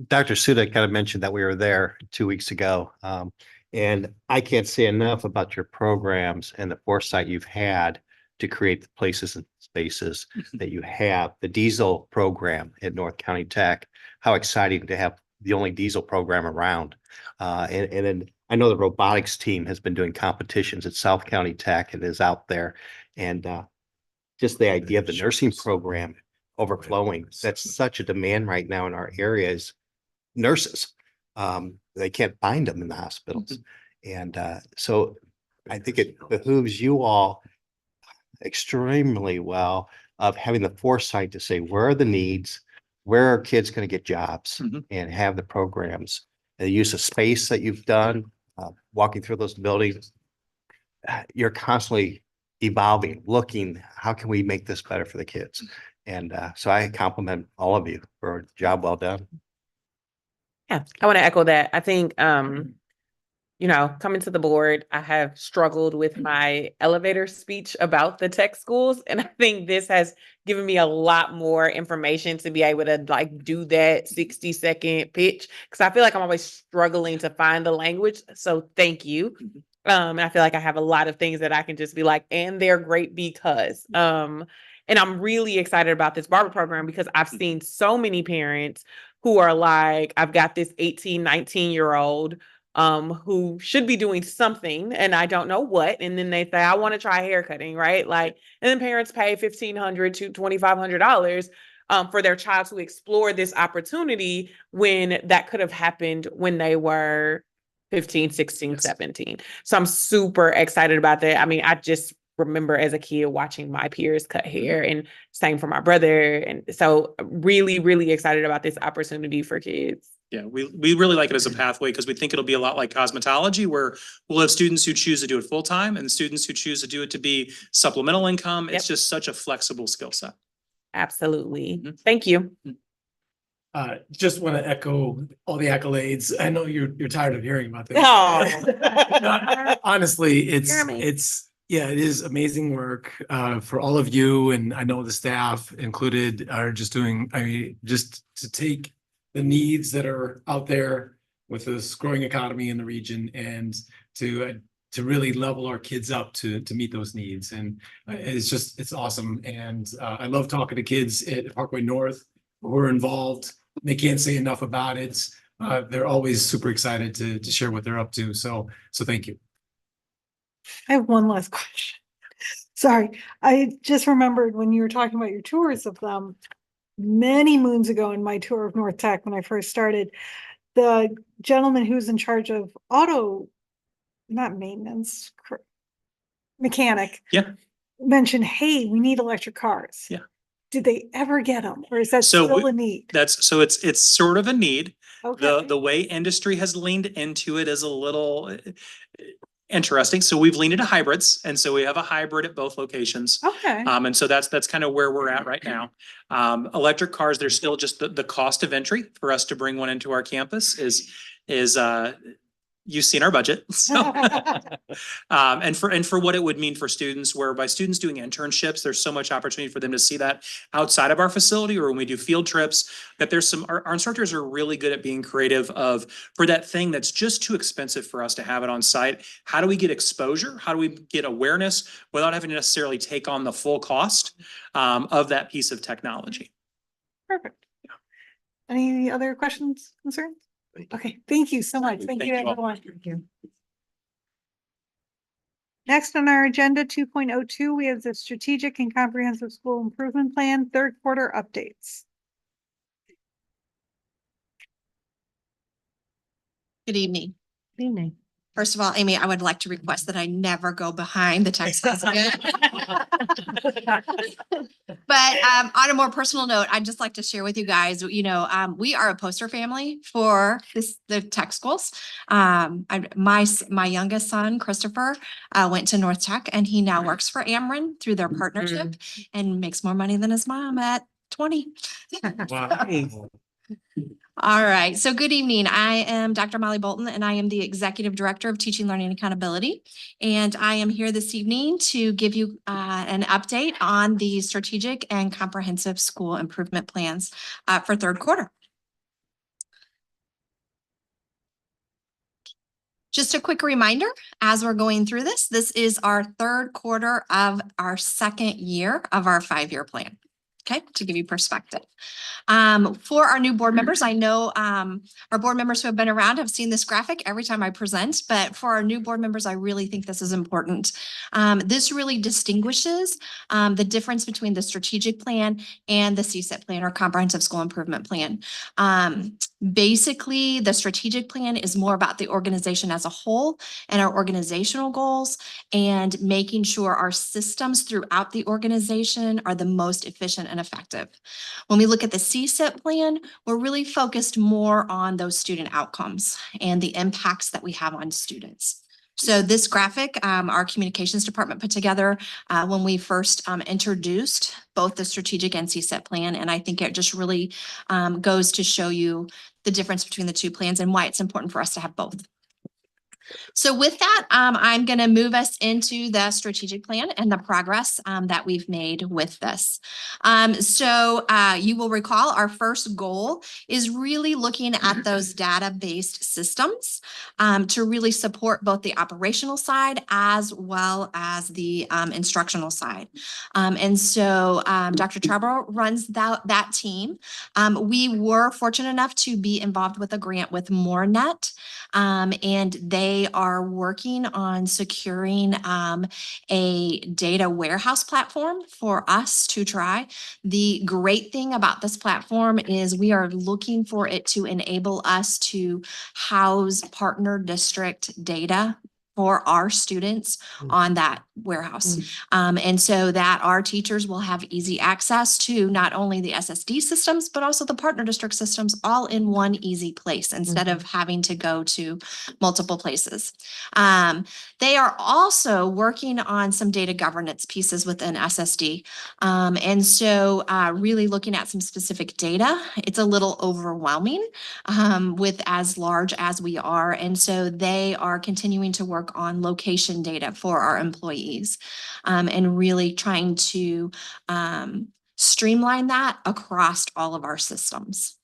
Dr. Suda kind of mentioned that we were there 2 weeks ago. And I can't say enough about your programs and the foresight you've had to create the places and spaces that you have. The diesel program at North County Tech, how exciting to have the only diesel program around. And then I know the robotics team has been doing competitions at South County Tech and is out there. And just the idea of the nursing program overflowing. That's such a demand right now in our areas. Nurses, they can't find them in the hospitals. And so I think it behooves you all extremely well of having the foresight to say, where are the needs? Where are kids going to get jobs and have the programs? The use of space that you've done, walking through those buildings, you're constantly evolving, looking, how can we make this better for the kids? And so I compliment all of you for a job well done. Yeah, I want to echo that. I think, coming to the board, I have struggled with my elevator speech about the tech schools. And I think this has given me a lot more information to be able to do that 60-second pitch. Because I feel like I'm always struggling to find the language. So thank you. And I feel like I have a lot of things that I can just be like, and they're great because. And I'm really excited about this barber program because I've seen so many parents who are like, I've got this 18, 19-year-old who should be doing something and I don't know what. And then they say, I want to try haircutting, right? And then parents pay $1,500 to $2,500 for their child to explore this opportunity when that could have happened when they were 15, 16, 17. So I'm super excited about that. I mean, I just remember as a kid watching my peers cut hair and same for my brother. And so really, really excited about this opportunity for kids. Yeah, we really like it as a pathway because we think it'll be a lot like cosmetology where we'll have students who choose to do it full time and students who choose to do it to be supplemental income. It's just such a flexible skill set. Absolutely. Thank you. Just want to echo all the accolades. I know you're tired of hearing about this. Oh. Honestly, it is amazing work for all of you, and I know the staff included are just doing. Just to take the needs that are out there with this growing economy in the region, and to really level our kids up to meet those needs, and it's awesome. And I love talking to kids at Parkway North who are involved. They can't say enough about it. they're always super excited to share what they're up to. So thank you. I have one last question. Sorry, I just remembered when you were talking about your tours of them many moons ago in my tour of North Tech when I first started, the gentleman who's in charge of not maintenance, mechanic. Yeah. Mentioned, hey, we need electric cars. Yeah. Did they ever get them, or is that So still we- a need? So it's sort of a need. Okay. The way industry has leaned into it is a little interesting. So we've leaned into hybrids, and so we have a hybrid at both locations. Okay. And so that's kind of where we're at right now. Electric cars, there's still just the cost of entry for us to bring one into our campus is you've seen our budget. So, and for what it would mean for students, where by students doing internships, there's so much opportunity for them to see that outside of our facility, or when we do field trips, that there's our instructors are really good at being creative for that thing that's just too expensive for us to have it on site. How do we get exposure? How do we get awareness without having to necessarily take on the full cost of that piece of technology? Perfect. Any other questions, concerns? Okay, thank you so much. Thank you, Thank you all. everyone. Thank you. Next on our agenda, 2.02, we have the Strategic and Comprehensive School Improvement Plan, third quarter updates. Good evening. Good evening. First of all, Amy, I would like to request that I never go behind the text again. But on a more personal note, I'd just like to share with you guys, we are a poster family for the tech schools. My youngest son, Christopher, went to North Tech, and he now works for Ameren through their partnership and makes more money than his mom at 20. Wow. All right. So good evening. I am Dr. Molly Bolton, and I am the Executive Director of Teaching, Learning, and Accountability. And I am here this evening to give you an update on the Strategic and Comprehensive School Improvement Plans for third quarter. Just a quick reminder, as we're going through this is our third quarter of our second year of our 5-year plan. Okay, to give you perspective. For our new board members, I know our board members who have been around have seen this graphic every time I present, but for our new board members, I really think this is important. This really distinguishes the difference between the strategic plan and the CSIP plan, or Comprehensive School Improvement Plan. Basically, the strategic plan is more about the organization as a whole and our organizational goals, and making sure our systems throughout the organization are the most efficient and effective. When we look at the CSIP plan, we're really focused more on those student outcomes and the impacts that we have on students. So this graphic, our communications department put together when we first introduced both the strategic and CSIP plan. And I think it just really goes to show you the difference between the two plans and why it's important for us to have both. So with that, I'm going to move us into the strategic plan and the progress that we've made with this. So you will recall our first goal is really looking at those data-based systems to really support both the operational side as well as the instructional side. And so Dr. Trevor runs that team. We were fortunate enough to be involved with a grant with MoreNet, and they are working on securing a data warehouse platform for us to try. The great thing about this platform is we are looking for it to enable us to house partner district data for our students on that warehouse. And so that our teachers will have easy access to not only the SSD systems, but also the partner district systems all in one easy place instead of having to go to multiple places. They are also working on some data governance pieces within SSD. And so really looking at some specific data, it's a little overwhelming with as large as we are. And so they are continuing to work on location data for our employees and really trying to streamline that across all of our systems.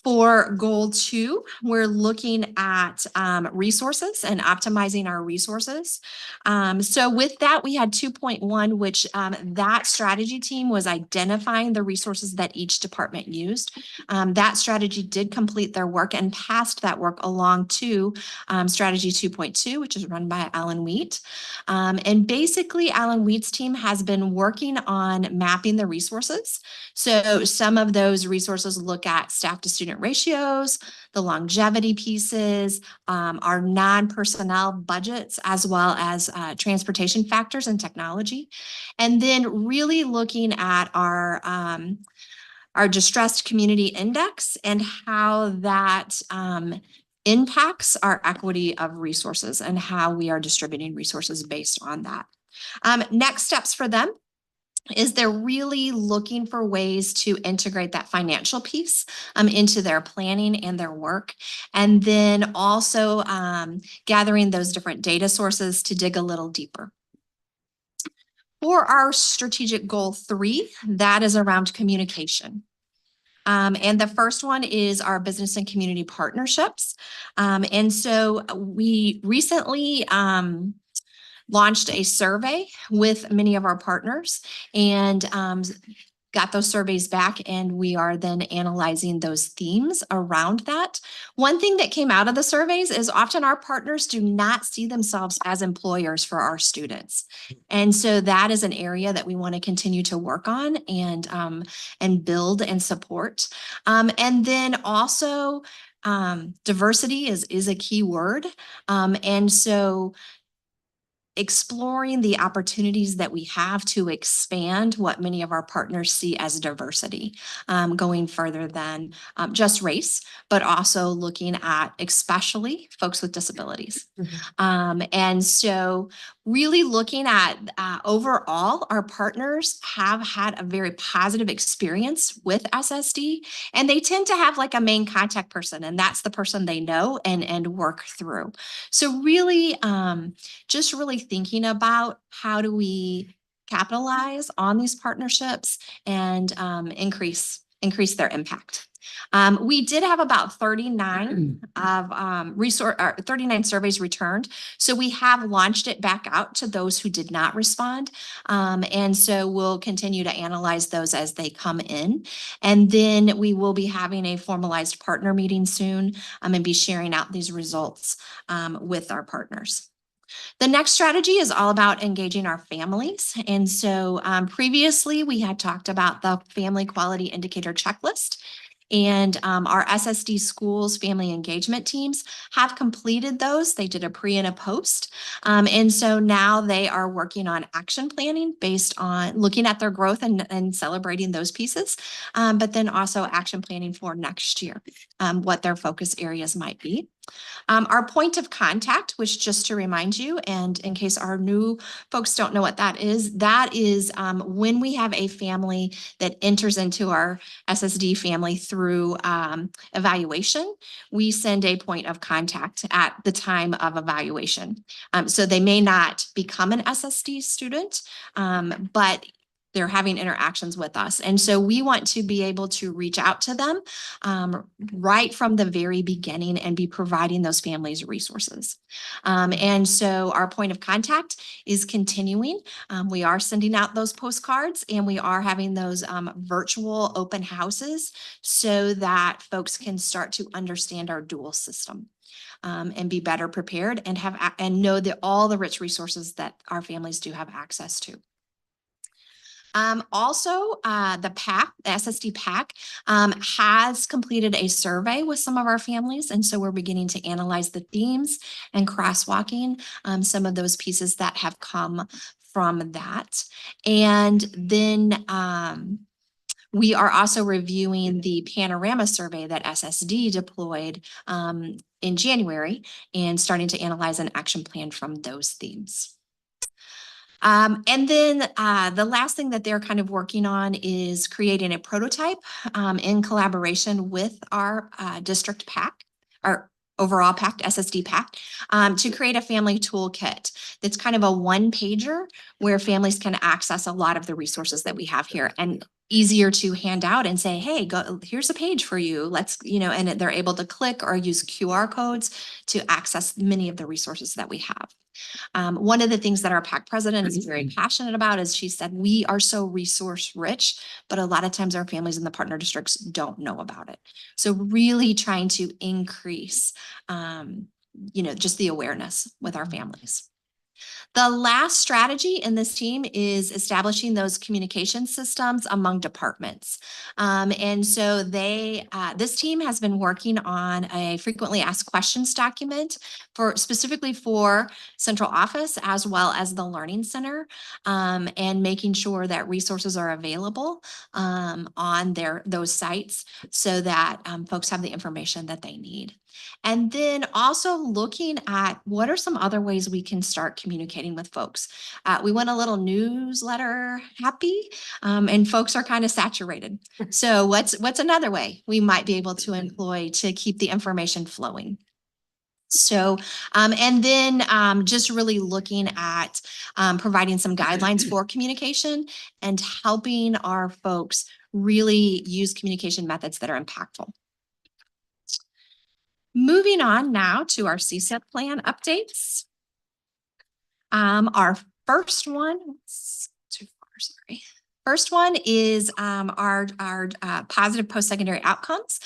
For goal 2, we're looking at resources and optimizing our resources. So with that, we had 2.1, which that strategy team was identifying the resources that each department used. That strategy did complete their work and passed that work along to strategy 2.2, which is run by Alan Wheat. And basically, Alan Wheat's team has been working on mapping the resources. So some of those resources look at staff to student ratios, the longevity pieces, our non-personnel budgets, as well as transportation factors and technology. And then really looking at our distressed community index and how that impacts our equity of resources and how we are distributing resources based on that. Next steps for them is they're really looking for ways to integrate that financial piece into their planning and their work. And then also gathering those different data sources to dig a little deeper. For our strategic goal 3, that is around communication. And the first one is our business and community partnerships. And so we recently launched a survey with many of our partners and got those surveys back, and we are then analyzing those themes around that. One thing that came out of the surveys is often our partners do not see themselves as employers for our students. And so that is an area that we want to continue to work on and build and support. And then also diversity is a key word. And so exploring the opportunities that we have to expand what many of our partners see as diversity, going further than just race, but also looking at especially folks with disabilities. And so really looking at overall, our partners have had a very positive experience with SSD, and they tend to have like a main contact person, and that's the person they know and work through. So really, just really thinking about how do we capitalize on these partnerships and increase their impact. We did have about 39 of 39 surveys returned. So we have launched it back out to those who did not respond. And so we'll continue to analyze those as they come in. And then we will be having a formalized partner meeting soon and be sharing out these results with our partners. The next strategy is all about engaging our families. And so previously we had talked about the family quality indicator checklist. And our SSD schools family engagement teams have completed those. They did a pre and a post. And so now they are working on action planning based on looking at their growth and celebrating those pieces, but then also action planning for next year, what their focus areas might be. Our point of contact, which just to remind you, and in case our new folks don't know what that is when we have a family that enters into our SSD family through evaluation, we send a point of contact at the time of evaluation. So they may not become an SSD student, but they're having interactions with us. And so we want to be able to reach out to them right from the very beginning and be providing those families resources. And so our point of contact is continuing. We are sending out those postcards and we are having those virtual open houses so that folks can start to understand our dual system. And be better prepared and know that all the rich resources that our families do have access to. Also, the SSD PAC has completed a survey with some of our families. And so we're beginning to analyze the themes and crosswalking some of those pieces that have come from that. And then we are also reviewing the panorama survey that SSD deployed in January and starting to analyze an action plan from those themes. And then the last thing that they're kind of working on is creating a prototype in collaboration with our district PAC, our overall PAC, SSD PAC, to create a family toolkit that's kind of a one-pager where families can access a lot of the resources that we have here. And easier to hand out and say, hey, go, here's a page for you. Let's, and they're able to click or use QR codes to access many of the resources that we have. One of the things that our PAC president is very passionate about is she said, we are so resource rich, but a lot of times our families in the partner districts don't know about it. So really trying to increase, just the awareness with our families. The last strategy in this team is establishing those communication systems among departments. And so this team has been working on a frequently asked questions document specifically for central office as well as the learning center, and making sure that resources are available on those sites so that folks have the information that they need. And then also looking at what are some other ways we can start communicating with folks. We went a little newsletter happy, and folks are kind of saturated. So what's another way we might be able to employ to keep the information flowing? So, and then just really looking at providing some guidelines for communication and helping our folks really use communication methods that are impactful. Moving on now to our CSEP plan updates. Our first one, too far, sorry. First one is our positive post-secondary outcomes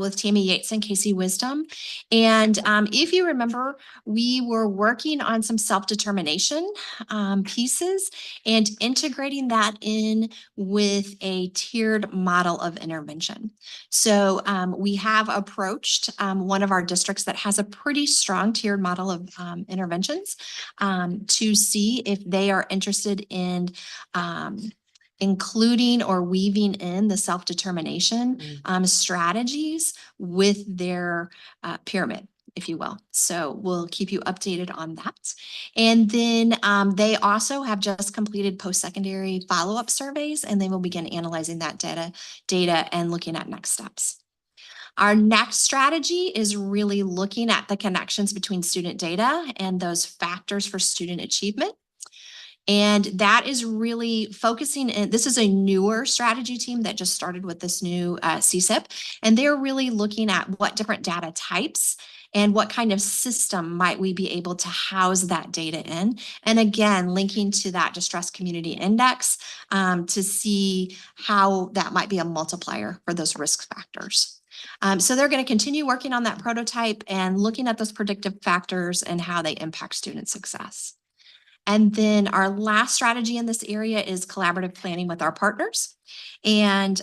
with Tammy Yates and Casey Wisdom. And if you remember, we were working on some self-determination pieces and integrating that in with a tiered model of intervention. So we have approached one of our districts that has a pretty strong tiered model of interventions to see if they are interested in including or weaving in the self-determination strategies with their pyramid, if you will. So we'll keep you updated on that. And then they also have just completed post-secondary follow-up surveys, and they will begin analyzing that data and looking at next steps. Our next strategy is really looking at the connections between student data and those factors for student achievement. And that is really focusing in, this is a newer strategy team that just started with this new CSIP, and they're really looking at what different data types and what kind of system might we be able to house that data in. And again, linking to that distress community index to see how that might be a multiplier for those risk factors. So they're going to continue working on that prototype and looking at those predictive factors and how they impact student success. And then our last strategy in this area is collaborative planning with our partners. And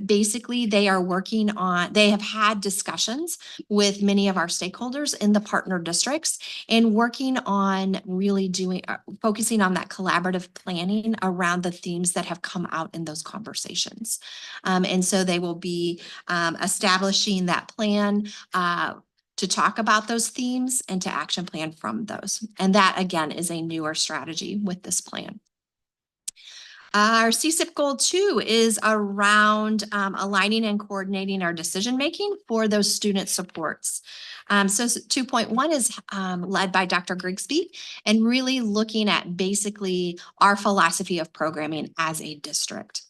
basically they are working on, they have had discussions with many of our stakeholders in the partner districts and working on really focusing on that collaborative planning around the themes that have come out in those conversations. And so they will be establishing that plan to talk about those themes and to action plan from those. And that again is a newer strategy with this plan. Our CSIP goal 2 is around aligning and coordinating our decision-making for those student supports. So 2.1 is led by Dr. Grigsby and really looking at basically our philosophy of programming as a district.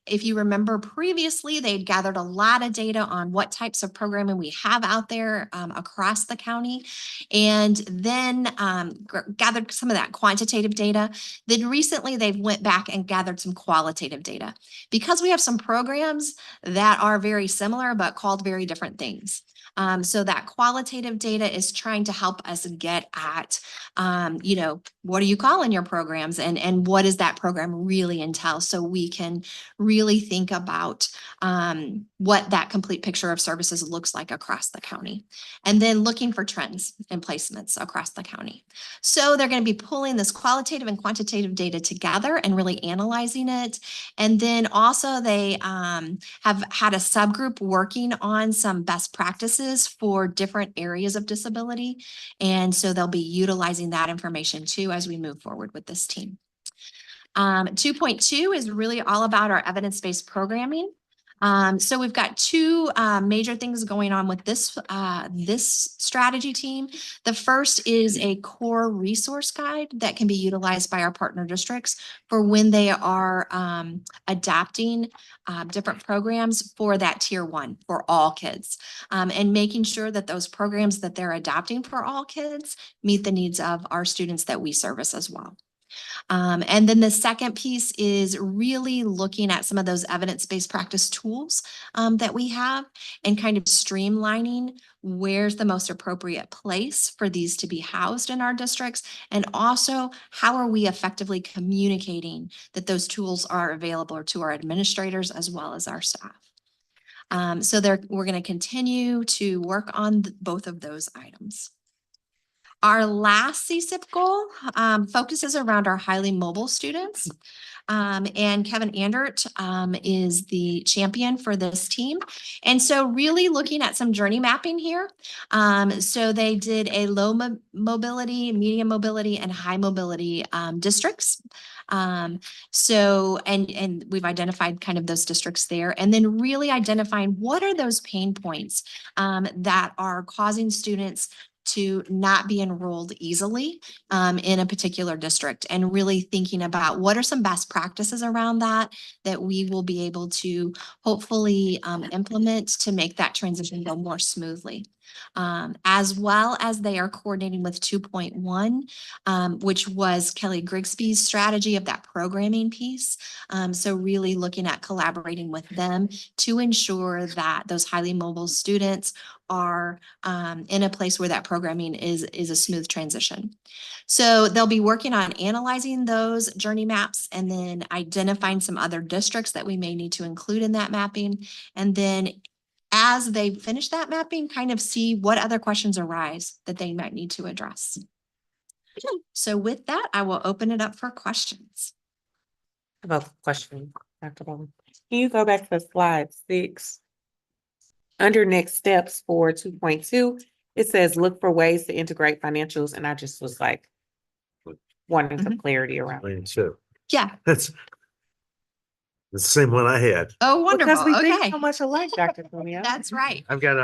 If you remember previously, they'd gathered a lot of data on what types of programming we have out there across the county, and then gathered some of that quantitative data. Then recently they've went back and gathered some qualitative data because we have some programs that are very similar but called very different things. So that qualitative data is trying to help us get at, what are you calling your programs and what does that program really entail, so we can really think about what that complete picture of services looks like across the county. And then looking for trends and placements across the county. So they're going to be pulling this qualitative and quantitative data together and really analyzing it. And then also they have had a subgroup working on some best practices for different areas of disability. And so they'll be utilizing that information too as we move forward with this team. 2.2 is really all about our evidence-based programming. So we've got two major things going on with this strategy team. The first is a core resource guide that can be utilized by our partner districts for when they are adapting different programs for that tier 1 for all kids, and making sure that those programs that they're adapting for all kids meet the needs of our students that we service as well. And then the second piece is really looking at some of those evidence-based practice tools that we have and kind of streamlining where's the most appropriate place for these to be housed in our districts. And also, how are we effectively communicating that those tools are available to our administrators as well as our staff. So we're going to continue to work on both of those items. Our last CSIP goal focuses around our highly mobile students. And Kevin Andert is the champion for this team. And so really looking at some journey mapping here. So they did a low mobility, medium mobility, and high mobility districts. So we've identified kind of those districts there, and then really identifying what are those pain points that are causing students to not be enrolled easily in a particular district, and really thinking about what are some best practices around that we will be able to hopefully implement to make that transition go more smoothly. As well as they are coordinating with 2.1, which was Kelly Grigsby's strategy of that programming piece. So really looking at collaborating with them to ensure that those highly mobile students are in a place where that programming is a smooth transition. So they'll be working on analyzing those journey maps and then identifying some other districts that we may need to include in that mapping. And then as they finish that mapping, kind of see what other questions arise that they might need to address. So with that, I will open it up for questions. About the question, Dr. Bowman. Can you go back to slide 6? Under next steps for 2.2, it says look for ways to integrate financials, and I just was like wanting some clarity around. Mine too. Yeah. That's the same one I had. Oh, wonderful. Because we think Okay. so much alike, Dr. Cuneo. That's right. I've got,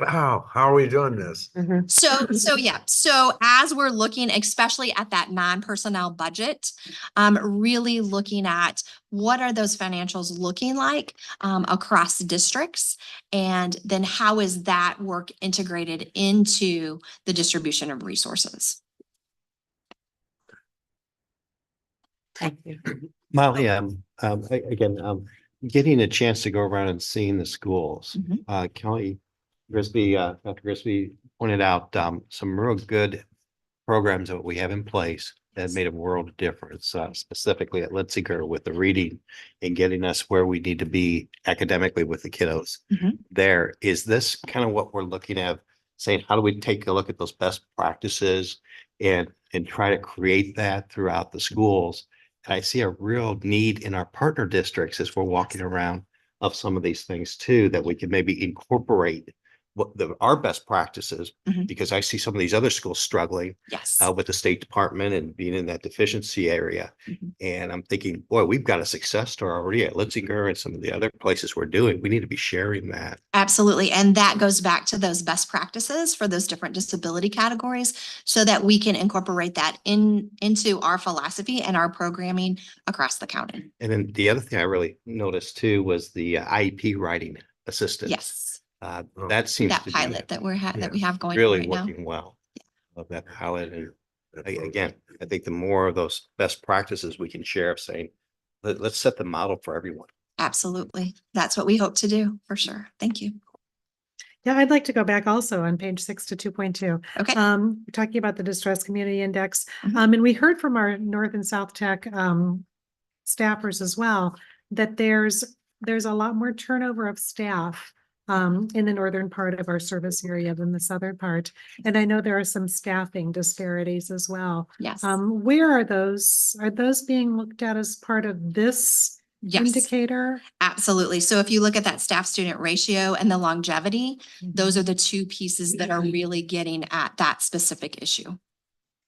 how are we doing this? So as we're looking, especially at that non-personnel budget, really looking at what are those financials looking like across districts, and then how is that work integrated into the distribution of resources? Thank you. Molly, again, getting a chance to go around and seeing the schools. Kelly Grisby, Dr. Grisby pointed out some real good programs that we have in place that made a world of difference, specifically at Litziger with the reading and getting us where we need to be academically with the kiddos. There, is this kind of what we're looking at, saying, how do we take a look at those best practices and try to create that throughout the schools? And I see a real need in our partner districts as we're walking around of some of these things too, that we can maybe incorporate our best practices, because I see some of these other schools struggling with the State Department and being in that deficiency area. And I'm thinking, boy, we've got a success story already at Litziger and some of the other places we're doing. We need to be sharing that. Absolutely. And that goes back to those best practices for those different disability categories, so that we can incorporate that into our philosophy and our programming across the county. And then the other thing I really noticed too was the IEP writing assistance. Yes. That seems That to pilot be that we have going on really right now. working well. Love that pilot. And again, I think the more of those best practices we can share of saying, let's set the model for everyone. Absolutely. That's what we hope to do for sure. Thank you. Yeah, I'd like to go back also on page 6 to 2.2. Okay. We're talking about the Distress Community Index. And we heard from our North and South Tech staffers as well, that there's a lot more turnover of staff in the northern part of our service area than the southern part. And I know there are some staffing disparities as well. Yes. Where are those? Are those being looked at as part of this indicator? Absolutely. So if you look at that staff student ratio and the longevity, those are the two pieces that are really getting at that specific issue.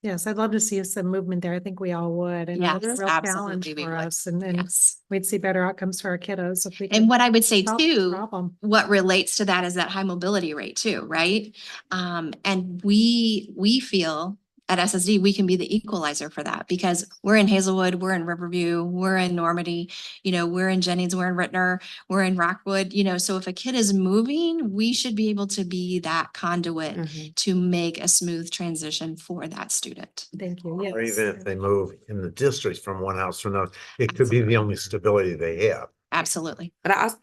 Yes, I'd love to see some movement there. I think we all would. And it's a Yes, real challenge absolutely we for would. us and Yes. we'd see better outcomes for our kiddos if we And could what I would say solve this too, problem. what relates to that is that high mobility rate too, right? And we feel at SSD, we can be the equalizer for that because we're in Hazelwood, we're in Riverview, we're in Normandy, we're in Jennings, we're in Rittner, we're in Rockwood, so if a kid is moving, we should be able to be that conduit to make a smooth transition for that student. Thank you. Or Yes. even if they move in the district from one house to another, it could be the only stability they have. Absolutely. But I also,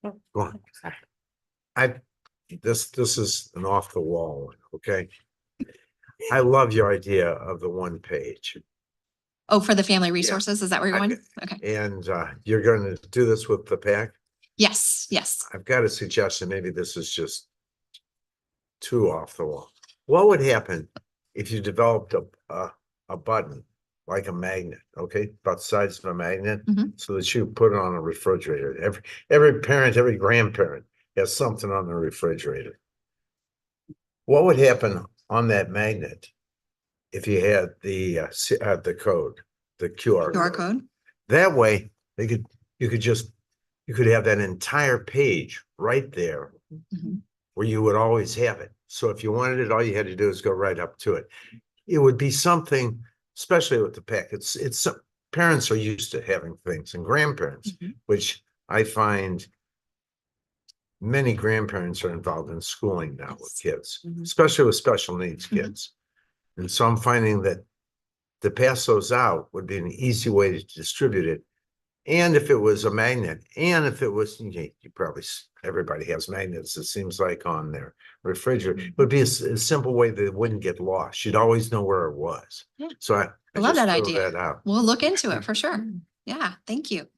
Go on. This is an off the wall one, okay? I love your idea of the one page. Oh, for the family resources, is that where you're going? Okay. And you're going to do this with the pack? Yes, yes. I've got a suggestion. Maybe this is just too off the wall. What would happen if you developed a button like a magnet, okay, about the size of a magnet, so that you put it on a refrigerator? Every parent, every grandparent has something on the refrigerator. What would happen on that magnet if you had the code, the QR code? That way, you could have that entire page right there where you would always have it. So if you wanted it, all you had to do is go right up to it. It would be something, especially with the pack. It's parents are used to having things, and grandparents, which I find many grandparents are involved in schooling now with kids, especially with special needs kids. And so I'm finding that to pass those out would be an easy way to distribute it. And if it was a magnet, and if it was, you probably, everybody has magnets, it seems like, on their refrigerator, it would be a simple way that it wouldn't get lost. You'd always know where it was. Yeah. So I love just that threw idea. that out. We'll look into it for sure. Yeah, thank you.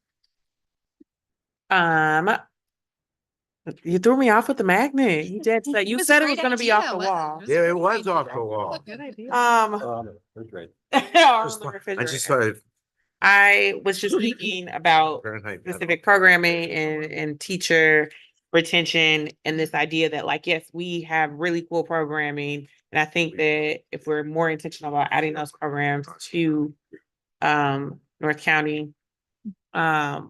you threw me off with the magnet. You did say It you was said a it was great going to be idea, off the wasn't it? wall. It was a Yeah, great it was idea. off the wall. Good idea. I just started I was just thinking about Fahrenheit. specific programming and teacher retention and this idea that, like, yes, we have really cool programming. And I think that if we're more intentional about adding those programs to North County, that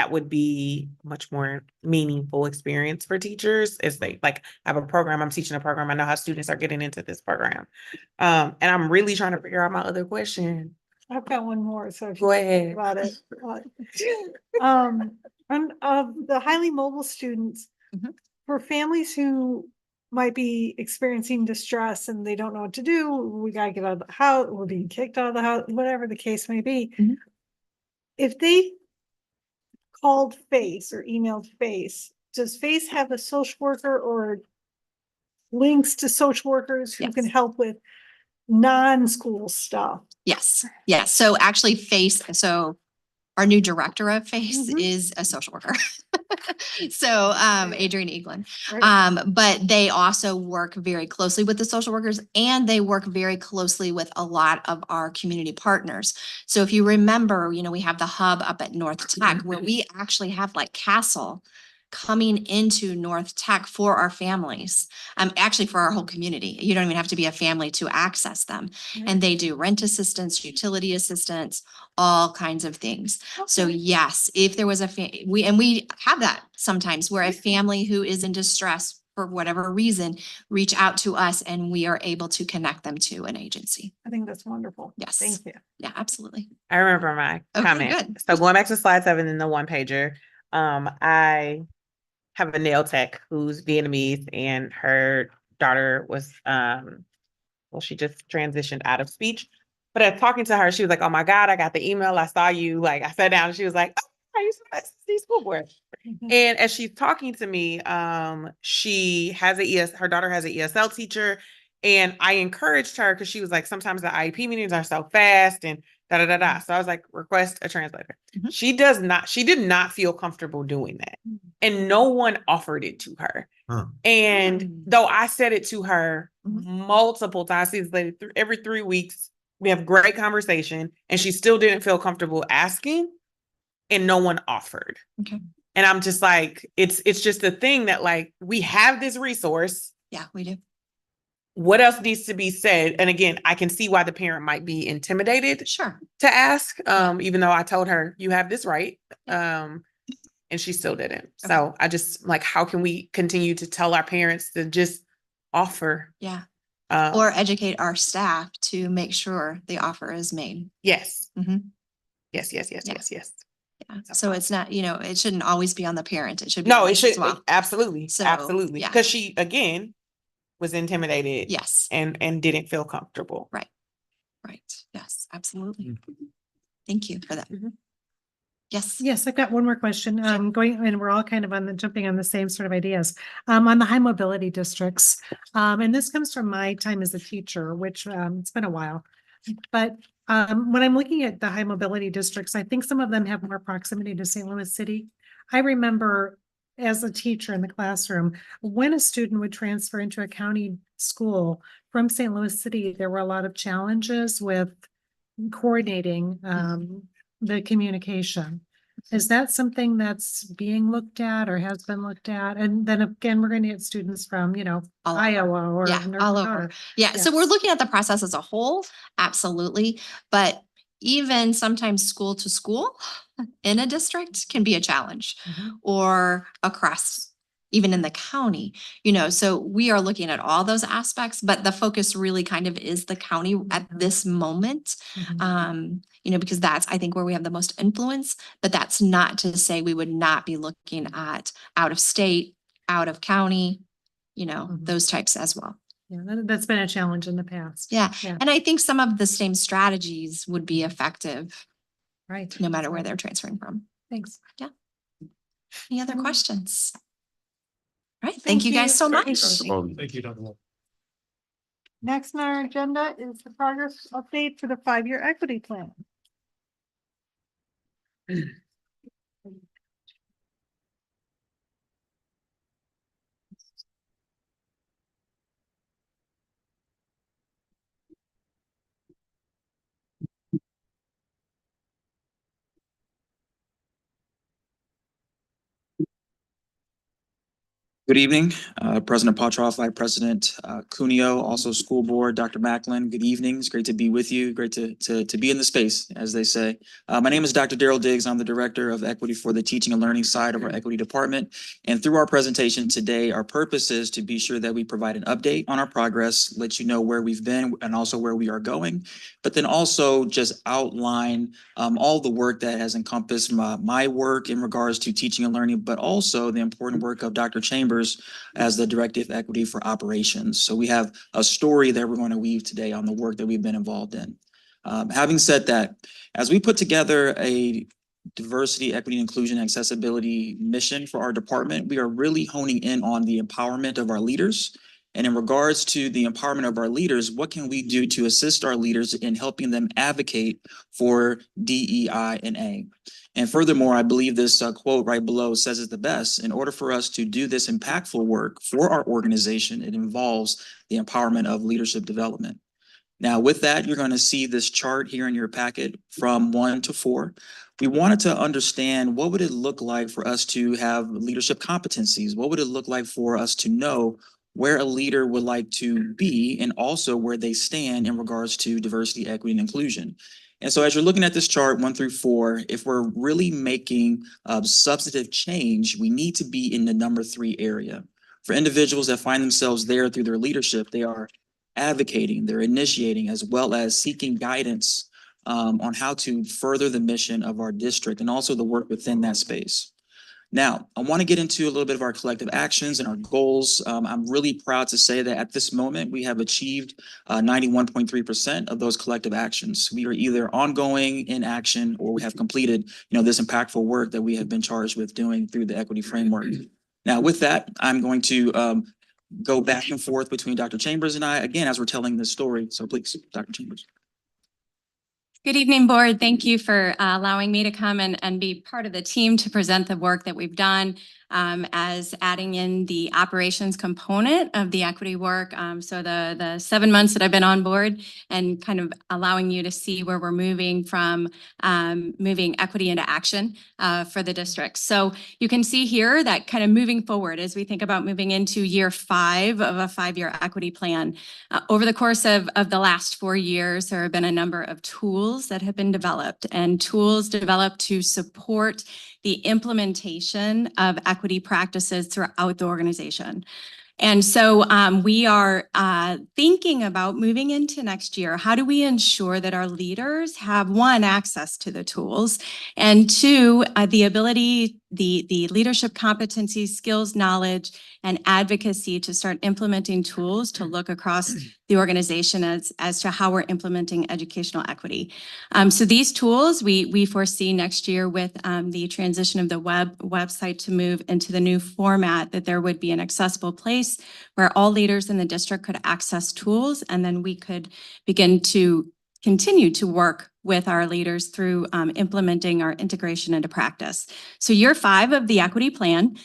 would be much more meaningful experience for teachers. As they like have a program, I'm teaching a program, I know how students are getting into this program. And I'm really trying to figure out my other question. I've got one more, so if Go you think ahead. about it. And of the highly mobile students, for families who might be experiencing distress and they don't know what to do, we gotta get out of the house, we're being kicked out of the house, whatever the case may be. If they called FACE or emailed FACE, does FACE have a social worker or links to social workers who can help with non-school stuff? Yes, yes. So actually so our new director of FACE is a social worker. So Adrienne Eaglin. But they also work very closely with the social workers, and they work very closely with a lot of our community partners. So if you remember, we have the hub up at North Tech where we actually have like Castle coming into North Tech for our families, actually for our whole community. You don't even have to be a family to access them. And they do rent assistance, utility assistance, all kinds of things. So yes, if there was we have that sometimes where a family who is in distress for whatever reason, reach out to us and we are able to connect them to an agency. I think that's wonderful. Yes. Thank you. Yeah, absolutely. I remember my comment. Good. So going back to slide 7 in the one pager, I have a nail tech who's Vietnamese, and her daughter was she just transitioned out of speech. But at talking to her, she was like, "Oh my God, I got the email. I saw you." Like, I sat down and she was like, "Oh, I used to SSD school board." And as she's talking to me, she has her daughter has an ESL teacher. And I encouraged her because she was like, sometimes the IEP meetings are so fast and da. So I was like, request a translator. She did not feel comfortable doing that. And no one offered it to her. And though I said it to her multiple times, every 3 weeks, we have great conversation, and she still didn't feel comfortable asking, and no one offered. Okay. And I'm just like, it's just a thing that, like, we have this resource. Yeah, we do. what else needs to be said? And again, I can see why the parent might be intimidated Sure. to ask, even though I told her, you have this right. And she still didn't. So I just like, how can we continue to tell our parents to just offer? Yeah. Um, Or educate our staff to make sure the offer is made. yes. Mhm. Yes. Yeah. Yeah. So it's not, it shouldn't always be on the parent. It should be. No, on it us should, as well. absolutely, So, absolutely. yeah. Because she, again, was intimidated. Yes. And didn't feel comfortable. Right. Yes, absolutely. Thank you for that. Yes. Yes, I've got one more question. Going, and we're all kind of jumping on the same sort of ideas. On the high mobility districts. And this comes from my time as a teacher, which, it's been a while. But, when I'm looking at the high mobility districts, I think some of them have more proximity to St. Louis City. I remember as a teacher in the classroom, when a student would transfer into a county school from St. Louis City, there were a lot of challenges with coordinating, the communication. Is that something that's being looked at or has been looked at? And then again, we're going to get students from, All over. Iowa or Yeah, North all Dakota. over. Yeah, so we're Yes. looking at the process as a whole, absolutely. But even sometimes school to school in a district can be a challenge or across, even in the county, so we are looking at all those aspects, but the focus really kind of is the county at this moment. Because that's, I think, where we have the most influence, but that's not to say we would not be looking at out of state, out of county, those types as well. Yeah, that's been a challenge in the past. Yeah. Yeah. And I think some of the same strategies would be effective Right. no matter where they're transferring from. Thanks. Yeah. Any other questions? All right. Thank you guys so much. Thank you, Dr. Moore. Next on our agenda is the progress update for the 5-year equity plan. Good evening, President Potroff, Vice President Cuneo, also school board, Dr. Macklin. Good evening. It's great to be with you. Great to be in the space, as they say. My name is Dr. Daryl Diggs. I'm the Director of Equity for the Teaching and Learning side of our Equity Department. And through our presentation today, our purpose is to be sure that we provide an update on our progress, let you know where we've been and also where we are going, but then also just outline all the work that has encompassed my work in regards to teaching and learning, but also the important work of Dr. Chambers as the Director of Equity for Operations. So we have a story that we're going to weave today on the work that we've been involved in. Having said that, as we put together a diversity, equity, inclusion, and accessibility mission for our department, we are really honing in on the empowerment of our leaders. And in regards to the empowerment of our leaders, what can we do to assist our leaders in helping them advocate for DEI and A? And furthermore, I believe this quote right below says it the best. In order for us to do this impactful work for our organization, it involves the empowerment of leadership development. Now, with that, you're going to see this chart here in your packet from 1 to 4. We wanted to understand what would it look like for us to have leadership competencies? What would it look like for us to know where a leader would like to be and also where they stand in regards to diversity, equity, and inclusion? And so as you're looking at this chart 1 through 4, if we're really making substantive change, we need to be in the number 3 area. For individuals that find themselves there through their leadership, they are advocating, they're initiating, as well as seeking guidance on how to further the mission of our district and also the work within that space. Now, I want to get into a little bit of our collective actions and our goals. I'm really proud to say that at this moment, we have achieved 91.3% of those collective actions. We are either ongoing in action or we have completed, this impactful work that we have been charged with doing through the equity framework. Now, with that, I'm going to go back and forth between Dr. Chambers and I, again, as we're telling this story. So please, Dr. Chambers. Good evening, board. Thank you for allowing me to come and be part of the team to present the work that we've done. as adding in the operations component of the equity work. So the 7 months that I've been on board and kind of allowing you to see where we're moving from moving equity into action for the district. So you can see here that kind of moving forward as we think about moving into year 5 of a 5-year equity plan. Over the course of the last 4 years, there have been a number of tools that have been developed and tools developed to support the implementation of equity practices throughout the organization. And so we are thinking about moving into next year. How do we ensure that our leaders have, 1, access to the tools, and 2, the ability, the leadership competencies, skills, knowledge, and advocacy to start implementing tools to look across the organization as to how we're implementing educational equity. So these tools we foresee next year with the transition of the website to move into the new format, that there would be an accessible place where all leaders in the district could access tools, and then we could begin to continue to work with our leaders through implementing our integration into practice. So year 5 of the equity plan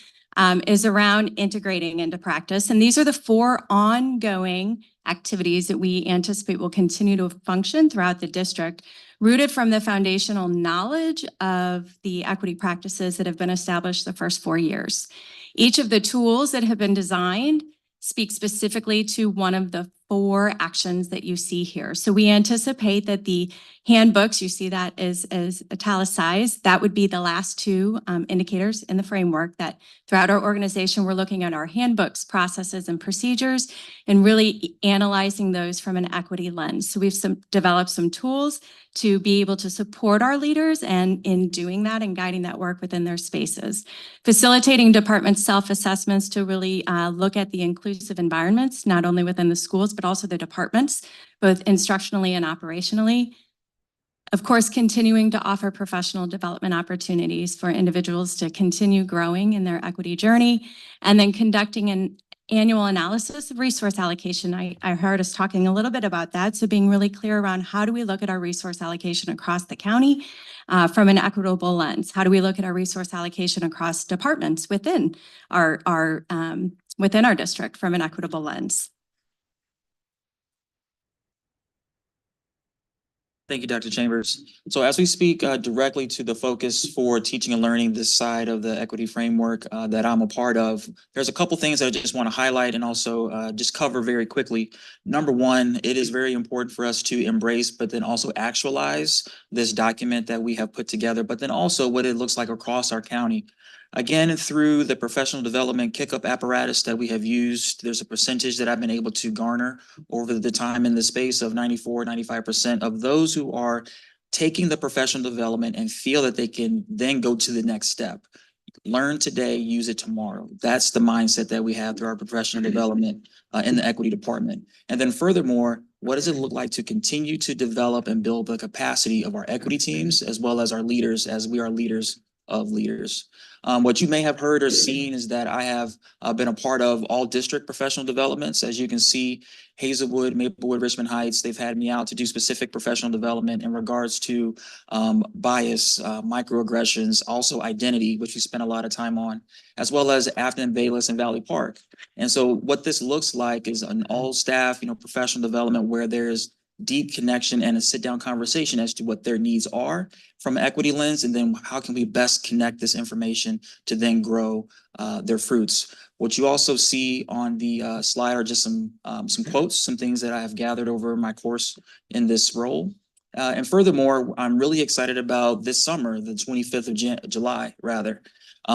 is around integrating into practice. And these are the 4 ongoing activities that we anticipate will continue to function throughout the district, rooted from the foundational knowledge of the equity practices that have been established the first 4 years. Each of the tools that have been designed speak specifically to one of the 4 actions that you see here. So we anticipate that the handbooks, you see that is italicized, that would be the last 2 indicators in the framework, that throughout our organization, we're looking at our handbooks, processes, and procedures, and really analyzing those from an equity lens. So we've developed some tools to be able to support our leaders and in doing that and guiding that work within their spaces. Facilitating department self-assessments to really look at the inclusive environments, not only within the schools, but also the departments, both instructionally and operationally. Of course, continuing to offer professional development opportunities for individuals to continue growing in their equity journey, and then conducting an annual analysis of resource allocation. I heard us talking a little bit about that. So being really clear around how do we look at our resource allocation across the county from an equitable lens? How do we look at our resource allocation across departments within our district from an equitable lens? Thank you, Dr. Chambers. So as we speak directly to the focus for teaching and learning this side of the equity framework that I'm a part of, there's a couple things that I just want to highlight and also just cover very quickly. Number 1, it is very important for us to embrace, but then also actualize this document that we have put together, but then also what it looks like across our county. Again, through the professional development kick-up apparatus that we have used, there's a percentage that I've been able to garner over the time in the space of 94-95% of those who are taking the professional development and feel that they can then go to the next step. Learn today, use it tomorrow. That's the mindset that we have through our professional development in the equity department. And then furthermore, what does it look like to continue to develop and build the capacity of our equity teams as well as our leaders, as we are leaders of leaders? What you may have heard or seen is that I have been a part of all district professional developments. As you can see, Hazelwood, Maplewood, Richmond Heights, they've had me out to do specific professional development in regards to bias, microaggressions, also identity, which we spent a lot of time on, as well as Afton, Bayless, and Valley Park. And so what this looks like is an all staff, professional development where there's deep connection and a sit-down conversation as to what their needs are from an equity lens, and then how can we best connect this information to then grow their fruits. What you also see on the slide are just some quotes, some things that I have gathered over my course in this role. And furthermore, I'm really excited about this summer, the 25th of July, rather.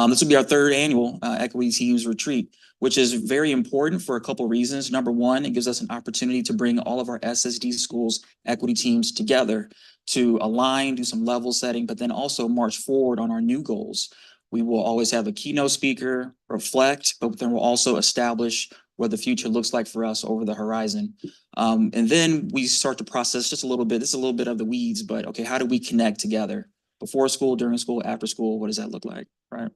This will be our 3rd annual Equity Teams Retreat, which is very important for a couple reasons. Number 1, it gives us an opportunity to bring all of our SSD schools equity teams together to align, do some level setting, but then also march forward on our new goals. We will always have a keynote speaker, reflect, but then we'll also establish what the future looks like for us over the horizon. And then we start to process just a little bit. This is a little bit of the weeds, but okay, how do we connect together? Before school, during school, after school, what does that look like, right?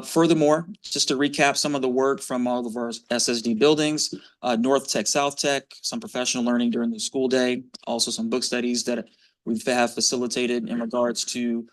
Furthermore, just to recap some of the work from all of our SSD buildings, North Tech, South Tech, some professional learning during the school day, also some book studies that we have facilitated in regards to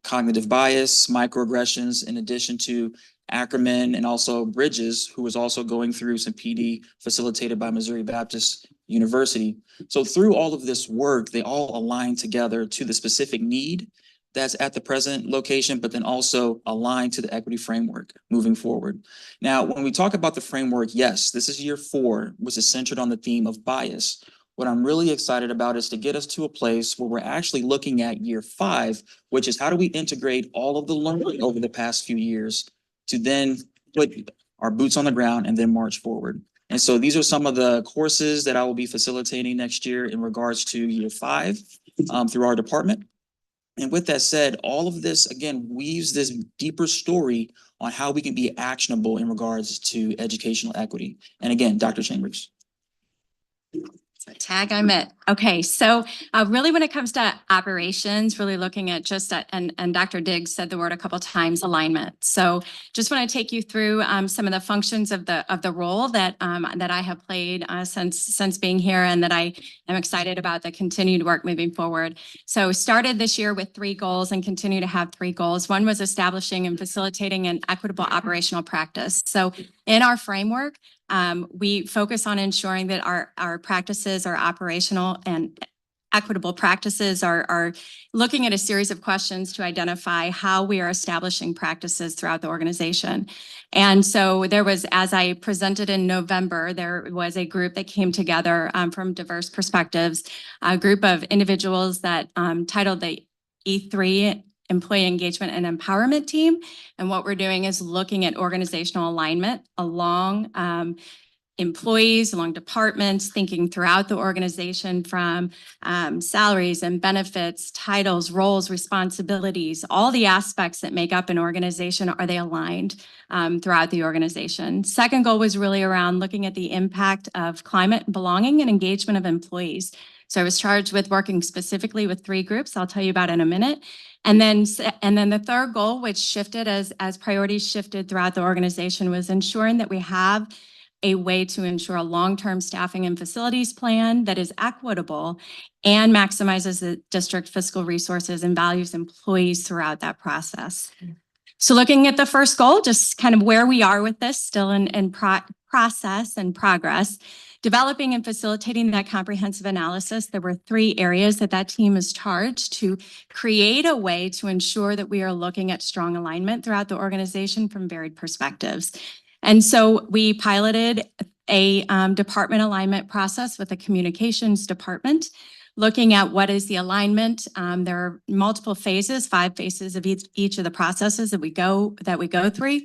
cognitive bias, microaggressions, in addition to Ackerman and also Bridges, who was also going through some PD facilitated by Missouri Baptist University. So through all of this work, they all align together to the specific need that's at the present location, but then also align to the equity framework moving forward. Now, when we talk about the framework, yes, this is year 4, which is centered on the theme of bias. What I'm really excited about is to get us to a place where we're actually looking at year 5, which is how do we integrate all of the learning over the past few years to then put our boots on the ground and then march forward. And so these are some of the courses that I will be facilitating next year in regards to year 5 through our department. And with that said, all of this, again, weaves this deeper story on how we can be actionable in regards to educational equity. And again, Dr. Chambers. Tag I met. Okay, so really when it comes to operations, really looking at just that, and Dr. Diggs said the word a couple times, alignment. So just want to take you through some of the functions of the role that that I have played since being here, and that I am excited about the continued work moving forward. So started this year with 3 goals and continue to have 3 goals. One was establishing and facilitating an equitable operational practice. So in our framework, we focus on ensuring that our practices, our operational and equitable practices are looking at a series of questions to identify how we are establishing practices throughout the organization. And so there was, as I presented in November, there was a group that came together from diverse perspectives, a group of individuals that titled the E3 Employee Engagement and Empowerment Team. And what we're doing is looking at organizational alignment along employees, along departments, thinking throughout the organization from salaries and benefits, titles, roles, responsibilities, all the aspects that make up an organization, are they aligned throughout the organization? Second goal was really around looking at the impact of climate, belonging, and engagement of employees. So I was charged with working specifically with 3 groups I'll tell you about in a minute. And then the third goal, which shifted as priorities shifted throughout the organization, was ensuring that we have a way to ensure a long-term staffing and facilities plan that is equitable and maximizes the district fiscal resources and values employees throughout that process. So looking at the first goal, just kind of where we are with this, still in process and progress. Developing and facilitating that comprehensive analysis, there were 3 areas that team is charged to create a way to ensure that we are looking at strong alignment throughout the organization from varied perspectives. And so we piloted a department alignment process with the communications department, looking at what is the alignment. There are multiple phases, 5 phases of each of the processes that we go through.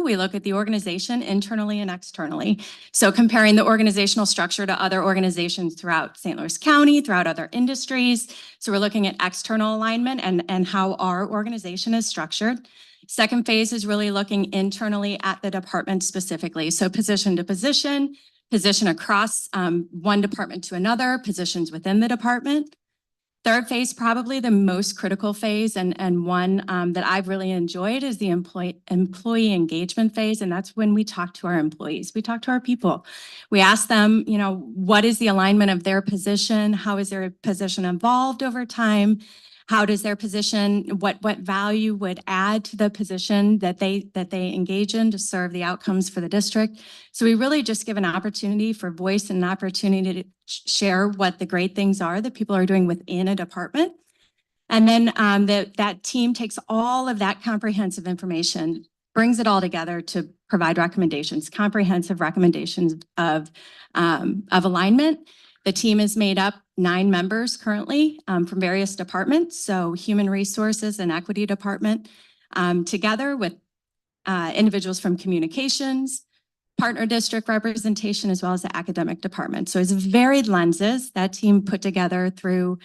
We look at the organization internally and externally. So comparing the organizational structure to other organizations throughout St. Louis County, throughout other industries. So we're looking at external alignment and how our organization is structured. Second phase is really looking internally at the department specifically. So position to position across one department to another, positions within the department. Third phase, probably the most critical phase and one that I've really enjoyed, is the employee engagement phase. And that's when we talk to our employees. We talk to our people. We ask them, what is the alignment of their position? How is their position evolved over time? How does their position, what value would add to the position that they engage in to serve the outcomes for the district? So we really just give an opportunity for voice and an opportunity to share what the great things are that people are doing within a department. And then that team takes all of that comprehensive information, brings it all together to provide recommendations, comprehensive recommendations of alignment. The team is made up 9 members currently from various departments. So human resources and equity department together with individuals from communications, partner district representation, as well as the academic department. So it's varied lenses that team put together through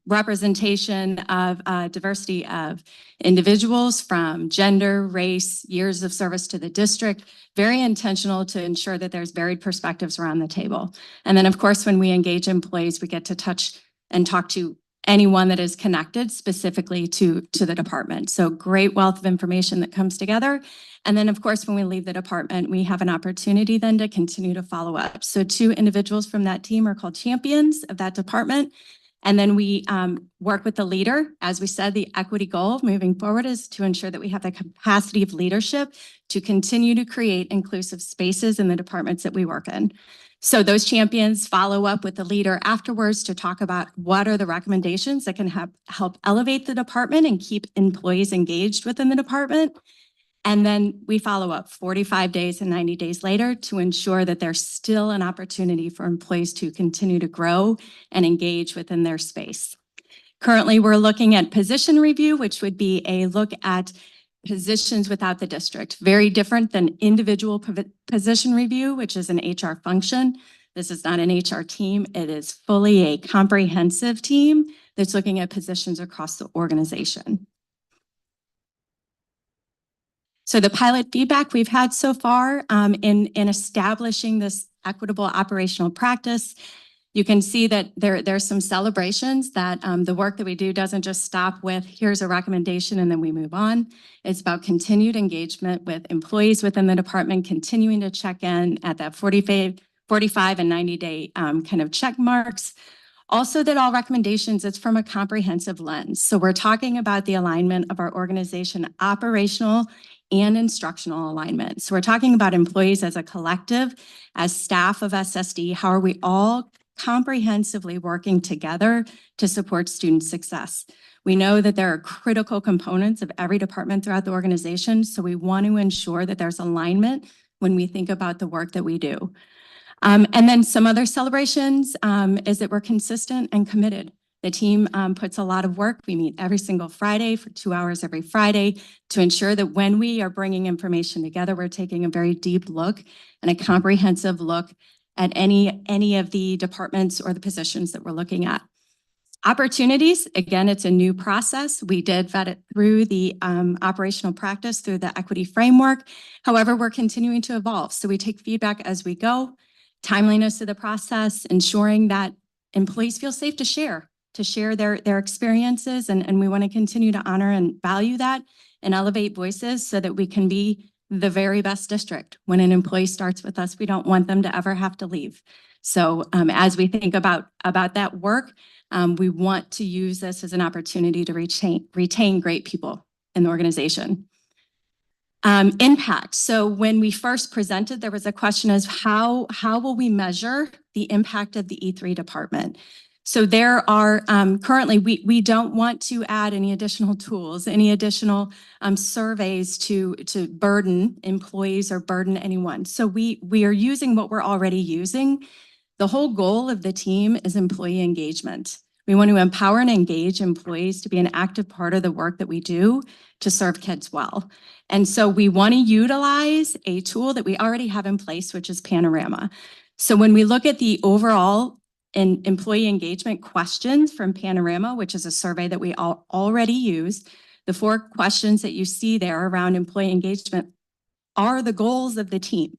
representation of diversity of individuals from gender, race, years of service to the district, very intentional to ensure that there's varied perspectives around the table. And then of course, when we engage employees, we get to touch and talk to anyone that is connected specifically to the department. So great wealth of information that comes together. And then of course, when we leave the department, we have an opportunity then to continue to follow up. So 2 individuals from that team are called champions of that department. And then we work with the leader. As we said, the equity goal moving forward is to ensure that we have the capacity of leadership to continue to create inclusive spaces in the departments that we work in. So those champions follow up with the leader afterwards to talk about what are the recommendations that can help elevate the department and keep employees engaged within the department. And then we follow up 45 days and 90 days later to ensure that there's still an opportunity for employees to continue to grow and engage within their space. Currently, we're looking at position review, which would be a look at positions without the district. Very different than individual position review, which is an HR function. This is not an HR team. It is fully a comprehensive team that's looking at positions across the organization. So the pilot feedback we've had so far in establishing this equitable operational practice, you can see that there's some celebrations that the work that we do doesn't just stop with here's a recommendation and then we move on. It's about continued engagement with employees within the department, continuing to check in at that 45 and 90-day kind of check marks. Also that all recommendations, it's from a comprehensive lens. So we're talking about the alignment of our organization, operational and instructional alignment. So we're talking about employees as a collective, as staff of SSD, how are we all comprehensively working together to support student success? We know that there are critical components of every department throughout the organization, so we want to ensure that there's alignment when we think about the work that we do. And then some other celebrations is that we're consistent and committed. The team puts a lot of work. We meet every single Friday for 2 hours every Friday to ensure that when we are bringing information together, we're taking a very deep look and a comprehensive look at any of the departments or the positions that we're looking at. Opportunities, again, it's a new process. We did vet it through the operational practice through the equity framework. However, we're continuing to evolve. So we take feedback as we go, timeliness of the process, ensuring that employees feel safe to share their experiences. And we want to continue to honor and value that and elevate voices so that we can be the very best district. When an employee starts with us, we don't want them to ever have to leave. So as we think about that work, we want to use this as an opportunity to retain great people in the organization. Impact. So when we first presented, there was a question as how will we measure the impact of the E3 department? So there are currently, we don't want to add any additional tools, any additional surveys to burden employees or burden anyone. So we are using what we're already using. The whole goal of the team is employee engagement. We want to empower and engage employees to be an active part of the work that we do to serve kids well. And so we want to utilize a tool that we already have in place, which is Panorama. So when we look at the overall and employee engagement questions from Panorama, which is a survey that we already use, the 4 questions that you see there around employee engagement are the goals of the team.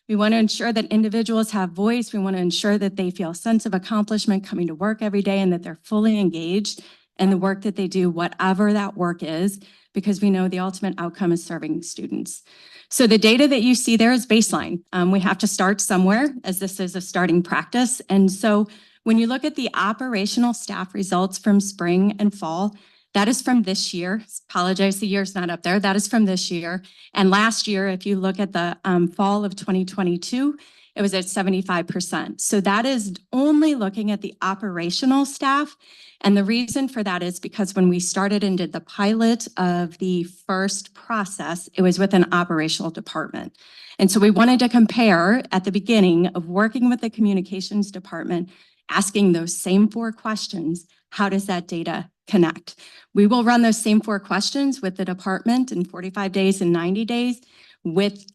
We want to ensure that individuals have voice. We want to ensure that they feel a sense of accomplishment coming to work every day and that they're fully engaged in the work that they do, whatever that work is, because we know the ultimate outcome is serving students. So the data that you see there is baseline. We have to start somewhere as this is a starting practice. And so when you look at the operational staff results from spring and fall, that is from this year. Apologize, the year's not up there. That is from this year. And last year, if you look at the fall of 2022, it was at 75%. So that is only looking at the operational staff. And the reason for that is because when we started and did the pilot of the first process, it was with an operational department. And so we wanted to compare at the beginning of working with the communications department, asking those same 4 questions, how does that data connect? We will run those same 4 questions with the department in 45 days and 90 days with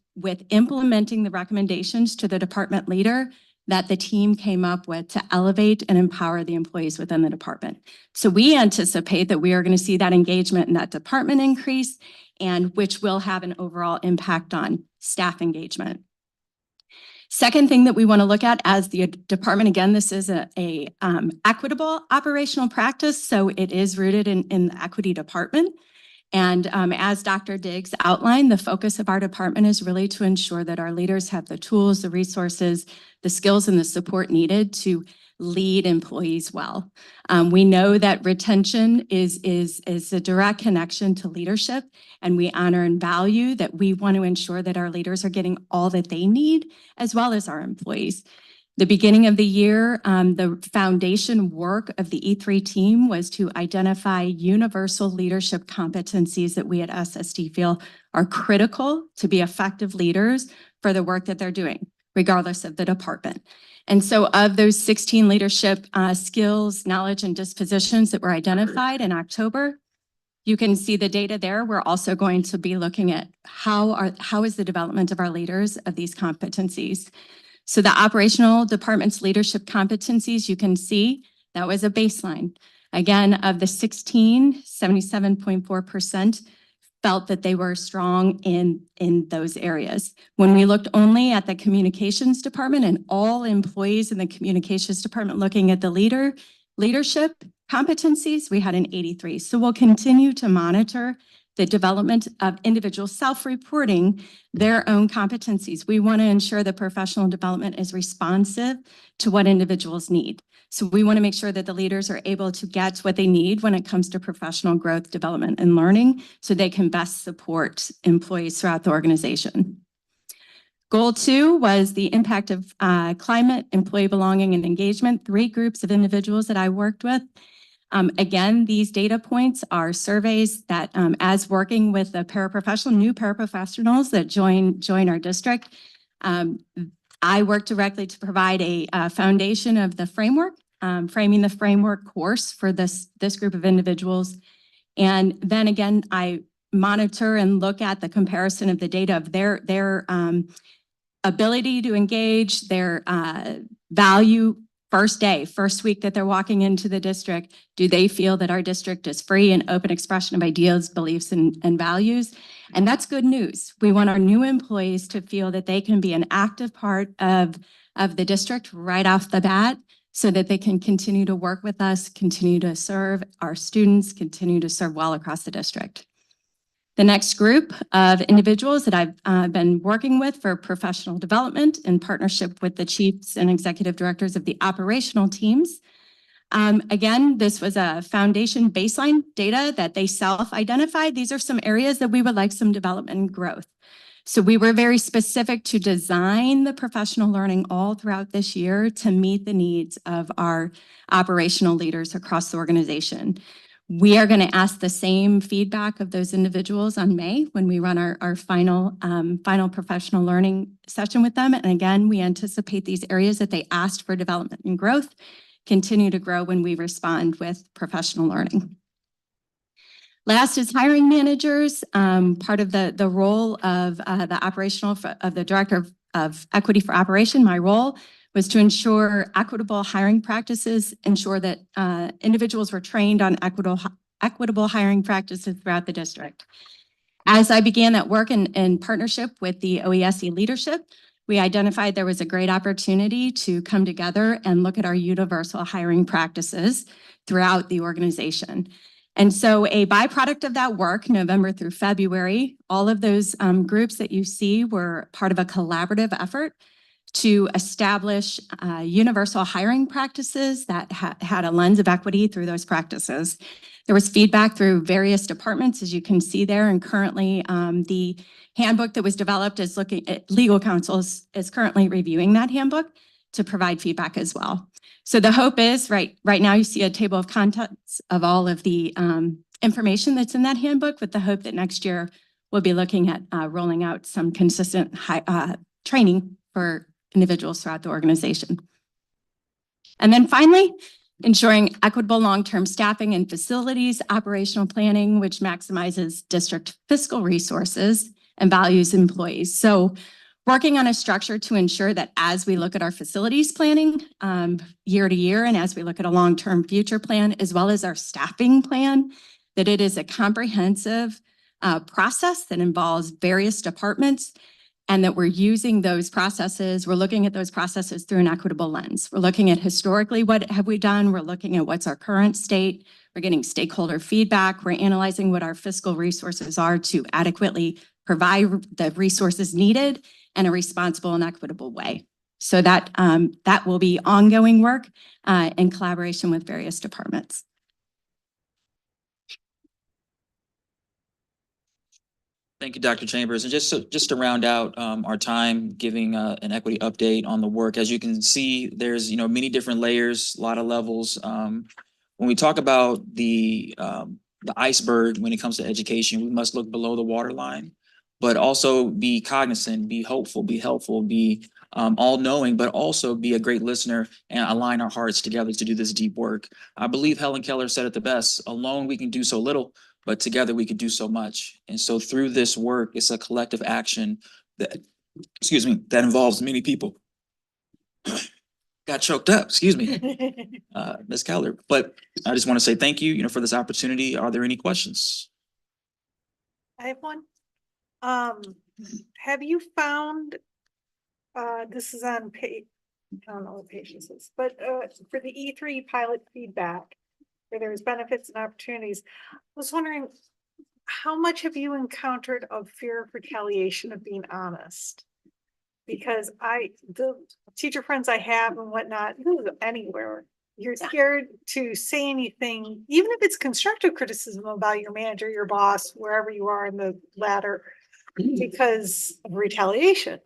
implementing the recommendations to the department leader that the team came up with to elevate and empower the employees within the department. So we anticipate that we are going to see that engagement in that department increase, and which will have an overall impact on staff engagement. Second thing that we want to look at as the department, again, this is a equitable operational practice, so it is rooted in the equity department. And as Dr. Diggs outlined, the focus of our department is really to ensure that our leaders have the tools, the resources, the skills, and the support needed to lead employees well. We know that retention is a direct connection to leadership, and we honor and value that. We want to ensure that our leaders are getting all that they need, as well as our employees. The beginning of the year, the foundation work of the E3 team was to identify universal leadership competencies that we at SSD feel are critical to be effective leaders for the work that they're doing, regardless of the department. And so of those 16 leadership skills, knowledge, and dispositions that were identified in October, you can see the data there. We're also going to be looking at how is the development of our leaders of these competencies. So the operational department's leadership competencies, you can see that was a baseline. Again, of the 16, 77.4% felt that they were strong in those areas. When we looked only at the communications department and all employees in the communications department looking at the leadership competencies, we had an 83. So we'll continue to monitor the development of individuals self-reporting their own competencies. We want to ensure that professional development is responsive to what individuals need. So we want to make sure that the leaders are able to get what they need when it comes to professional growth, development, and learning, so they can best support employees throughout the organization. Goal 2 was the impact of climate, employee belonging, and engagement. 3 groups of individuals that I worked with. Again, these data points are surveys that, as working with the new paraprofessionals that join our district, I work directly to provide a foundation of the framework, framing the framework course for this group of individuals. And then again, I monitor and look at the comparison of the data of their ability to engage, their value. First week that they're walking into the district, do they feel that our district is free and open expression of ideas, beliefs, and values? And that's good news. We want our new employees to feel that they can be an active part of the district right off the bat, so that they can continue to work with us, continue to serve our students, continue to serve well across the district. The next group of individuals that I've been working with for professional development in partnership with the chiefs and executive directors of the operational teams. Again, this was a foundation baseline data that they self-identified. These are some areas that we would like some development and growth. So we were very specific to design the professional learning all throughout this year to meet the needs of our operational leaders across the organization. We are going to ask the same feedback of those individuals on May when we run our final professional learning session with them. And again, we anticipate these areas that they asked for development and growth continue to grow when we respond with professional learning. Last is hiring managers. Part of the role of the director of equity for operation, my role was to ensure equitable hiring practices, ensure that individuals were trained on equitable hiring practices throughout the district. As I began that work in partnership with the OESE leadership, we identified there was a great opportunity to come together and look at our universal hiring practices throughout the organization. And so a byproduct of that work, November through February, all of those groups that you see were part of a collaborative effort to establish universal hiring practices that had a lens of equity through those practices. There was feedback through various departments, as you can see there, and currently the handbook that was developed is looking at legal counsel is currently reviewing that handbook to provide feedback as well. So the hope is right now you see a table of contents of all of the information that's in that handbook, with the hope that next year we'll be looking at rolling out some consistent training for individuals throughout the organization. And then finally, ensuring equitable long-term staffing and facilities, operational planning, which maximizes district fiscal resources and values employees. So working on a structure to ensure that as we look at our facilities planning year to year, and as we look at a long-term future plan, as well as our staffing plan, that it is a comprehensive process that involves various departments, and that we're using those processes, we're looking at those processes through an equitable lens. We're looking at historically, what have we done? We're looking at what's our current state. We're getting stakeholder feedback. We're analyzing what our fiscal resources are to adequately provide the resources needed in a responsible and equitable way. So that will be ongoing work in collaboration with various departments. Thank you, Dr. Chambers. And just to round out our time giving an equity update on the work, as you can see, there's many different layers, a lot of levels. When we talk about the iceberg when it comes to education, we must look below the waterline, but also be cognizant, be hopeful, be helpful, be all-knowing, but also be a great listener and align our hearts together to do this deep work. I believe Helen Keller said it the best: alone we can do so little, but together we could do so much. And so through this work, it's a collective action that, that involves many people. Got choked up, Ms. Keller. But I just want to say thank you, for this opportunity. Are there any questions? I have one. Have you found, this is on page, I don't know what page this is, but for the E3 pilot feedback, where there's benefits and opportunities, I was wondering, how much have you encountered of fear of retaliation of being honest? Because the teacher friends I have and whatnot, anywhere, you're scared to say anything, even if it's constructive criticism about your manager, your boss, wherever you are in the ladder, because of retaliation.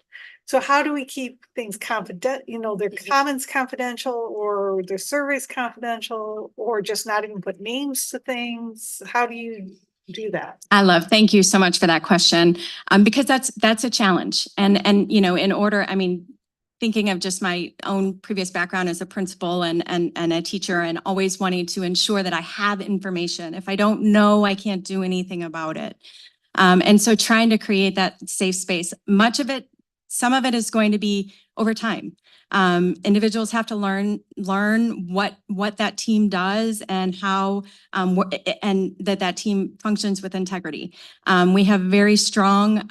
So how do we keep things confidential, their comments confidential, or their surveys confidential, or just not even put names to things? How do you do that? Thank you so much for that question. Because that's a challenge. And in order, thinking of just my own previous background as a principal and a teacher, and always wanting to ensure that I have information. If I don't know, I can't do anything about it. And so trying to create that safe space, some of it is going to be over time. Individuals have to learn what that team does and how, and that team functions with integrity. We have very strong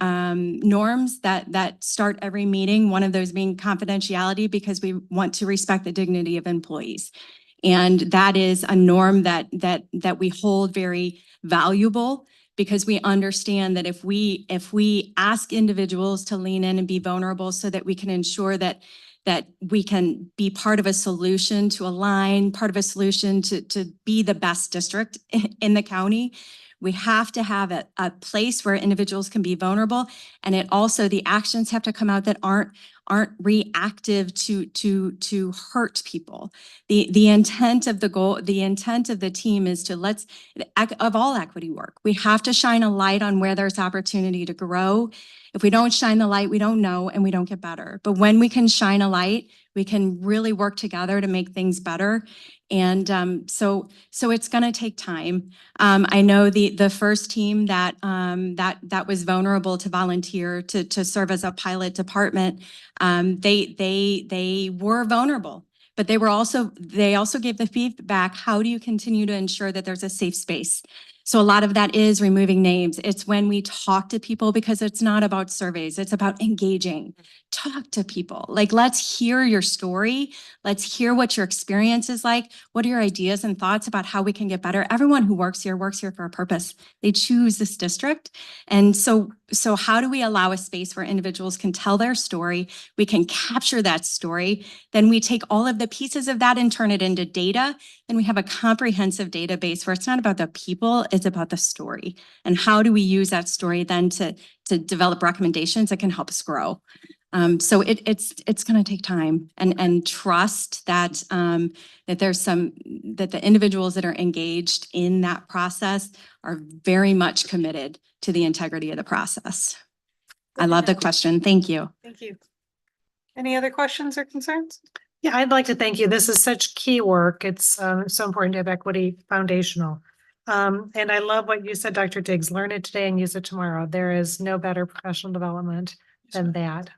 norms that start every meeting, one of those being confidentiality, because we want to respect the dignity of employees. And that is a norm that we hold very valuable, because we understand that if we ask individuals to lean in and be vulnerable so that we can ensure that we can be part of a solution to align, part of a solution to be the best district in the county, we have to have a place where individuals can be vulnerable. And the actions have to come out that aren't reactive to hurt people. The intent of the intent of the team is of all equity work, we have to shine a light on where there's opportunity to grow. If we don't shine the light, we don't know and we don't get better. But when we can shine a light, we can really work together to make things better. And so it's going to take time. I know the first team that was vulnerable to volunteer to serve as a pilot department, they were vulnerable, but they also gave the feedback. How do you continue to ensure that there's a safe space? So a lot of that is removing names. It's when we talk to people, because it's not about surveys, it's about engaging. Talk to people. Let's hear your story. Let's hear what your experience is like. What are your ideas and thoughts about how we can get better? Everyone who works here for a purpose. They choose this district. And so how do we allow a space where individuals can tell their story? We can capture that story. Then we take all of the pieces of that and turn it into data. And we have a comprehensive database where it's not about the people, it's about the story. And how do we use that story then to develop recommendations that can help us grow? So it's going to take time and trust that that the individuals that are engaged in that process are very much committed to the integrity of the process. I love the question. Thank you. Thank you. Any other questions or concerns? Yeah, I'd like to thank you. This is such key work. It's so important to have equity foundational. And I love what you said, Dr. Diggs, learn it today and use it tomorrow. There is no better professional development than that,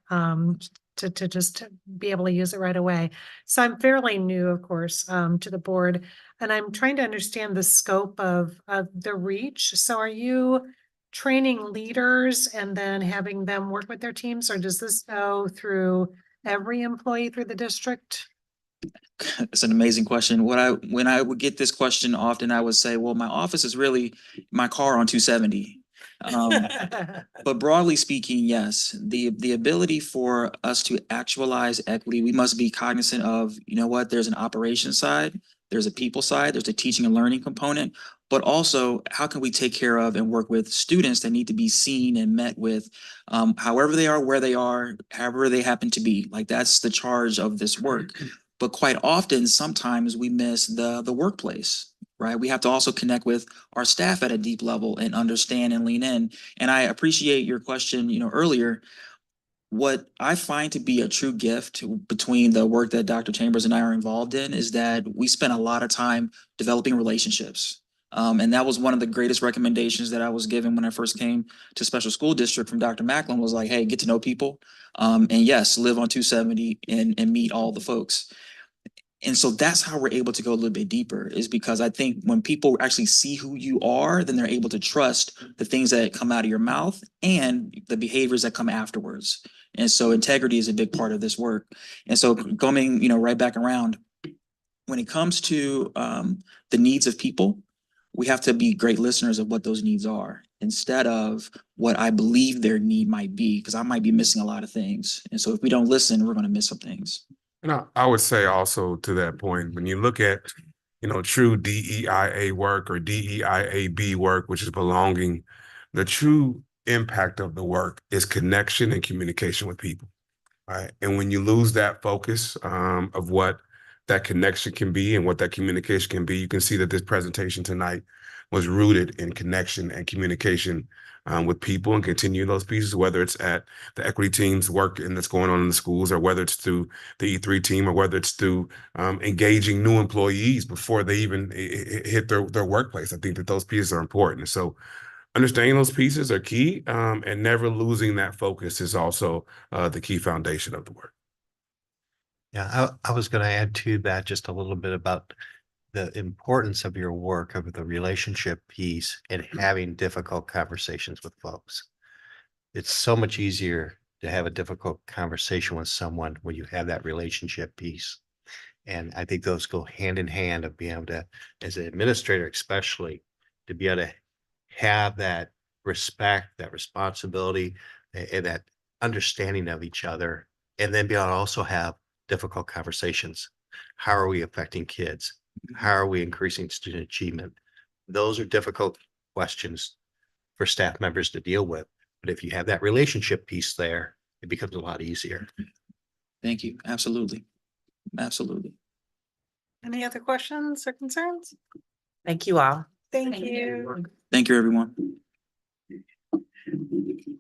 to just be able to use it right away. So I'm fairly new, of course, to the board, and I'm trying to understand the scope of the reach. So are you training leaders and then having them work with their teams, or does this go through every employee through the district? It's an amazing question. When I would get this question often, I would say, well, my office is really my car on 270. But broadly speaking, yes, the ability for us to actualize equity, we must be cognizant of, you know what, there's an operations side, there's a people side, there's a teaching and learning component, but also how can we take care of and work with students that need to be seen and met with, however they are, where they are, however they happen to be. Like that's the charge of this work. But quite often, sometimes we miss the workplace, right? We have to also connect with our staff at a deep level and understand and lean in. And I appreciate your question, earlier. What I find to be a true gift between the work that Dr. Chambers and I are involved in is that we spend a lot of time developing relationships. And that was one of the greatest recommendations that I was given when I first came to special school district from Dr. Macklin was like, hey, get to know people. And yes, live on 270 and meet all the folks. And so that's how we're able to go a little bit deeper, is because I think when people actually see who you are, then they're able to trust the things that come out of your mouth and the behaviors that come afterwards. And so integrity is a big part of this work. And so coming, right back around, when it comes to the needs of people, we have to be great listeners of what those needs are instead of what I believe their need might be, because I might be missing a lot of things. And so if we don't listen, we're going to miss some things. And I would say also to that point, when you look at, true DEIA work or DEIAB work, which is belonging, the true impact of the work is connection and communication with people, right? And when you lose that focus of what that connection can be and what that communication can be, you can see that this presentation tonight was rooted in connection and communication with people, and continue those pieces, whether it's at the equity team's work and that's going on in the schools, or whether it's through the E3 team, or whether it's through engaging new employees before they even hit their workplace. I think that those pieces are important. And so understanding those pieces are key, and never losing that focus is also the key foundation of the work. Yeah, I was going to add to that just a little bit about the importance of your work, of the relationship piece, and having difficult conversations with folks. It's so much easier to have a difficult conversation with someone when you have that relationship piece. And I think those go hand in hand of being able to, as an administrator especially, to be able to have that respect, that responsibility, and that understanding of each other, and then be able to also have difficult conversations. How are we affecting kids? How are we increasing student achievement? Those are difficult questions for staff members to deal with. But if you have that relationship piece there, it becomes a lot easier. Thank you. Absolutely. Absolutely. Any other questions or concerns? Thank you all. Thank you. Thank you, everyone.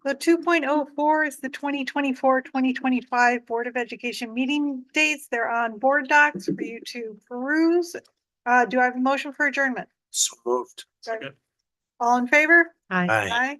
The 2.04 is the 2024-2025 Board of Education meeting dates. They're on board docs for you to peruse. Do I have a motion for adjournment? So moved. All in favor? Aye. Aye. Aye.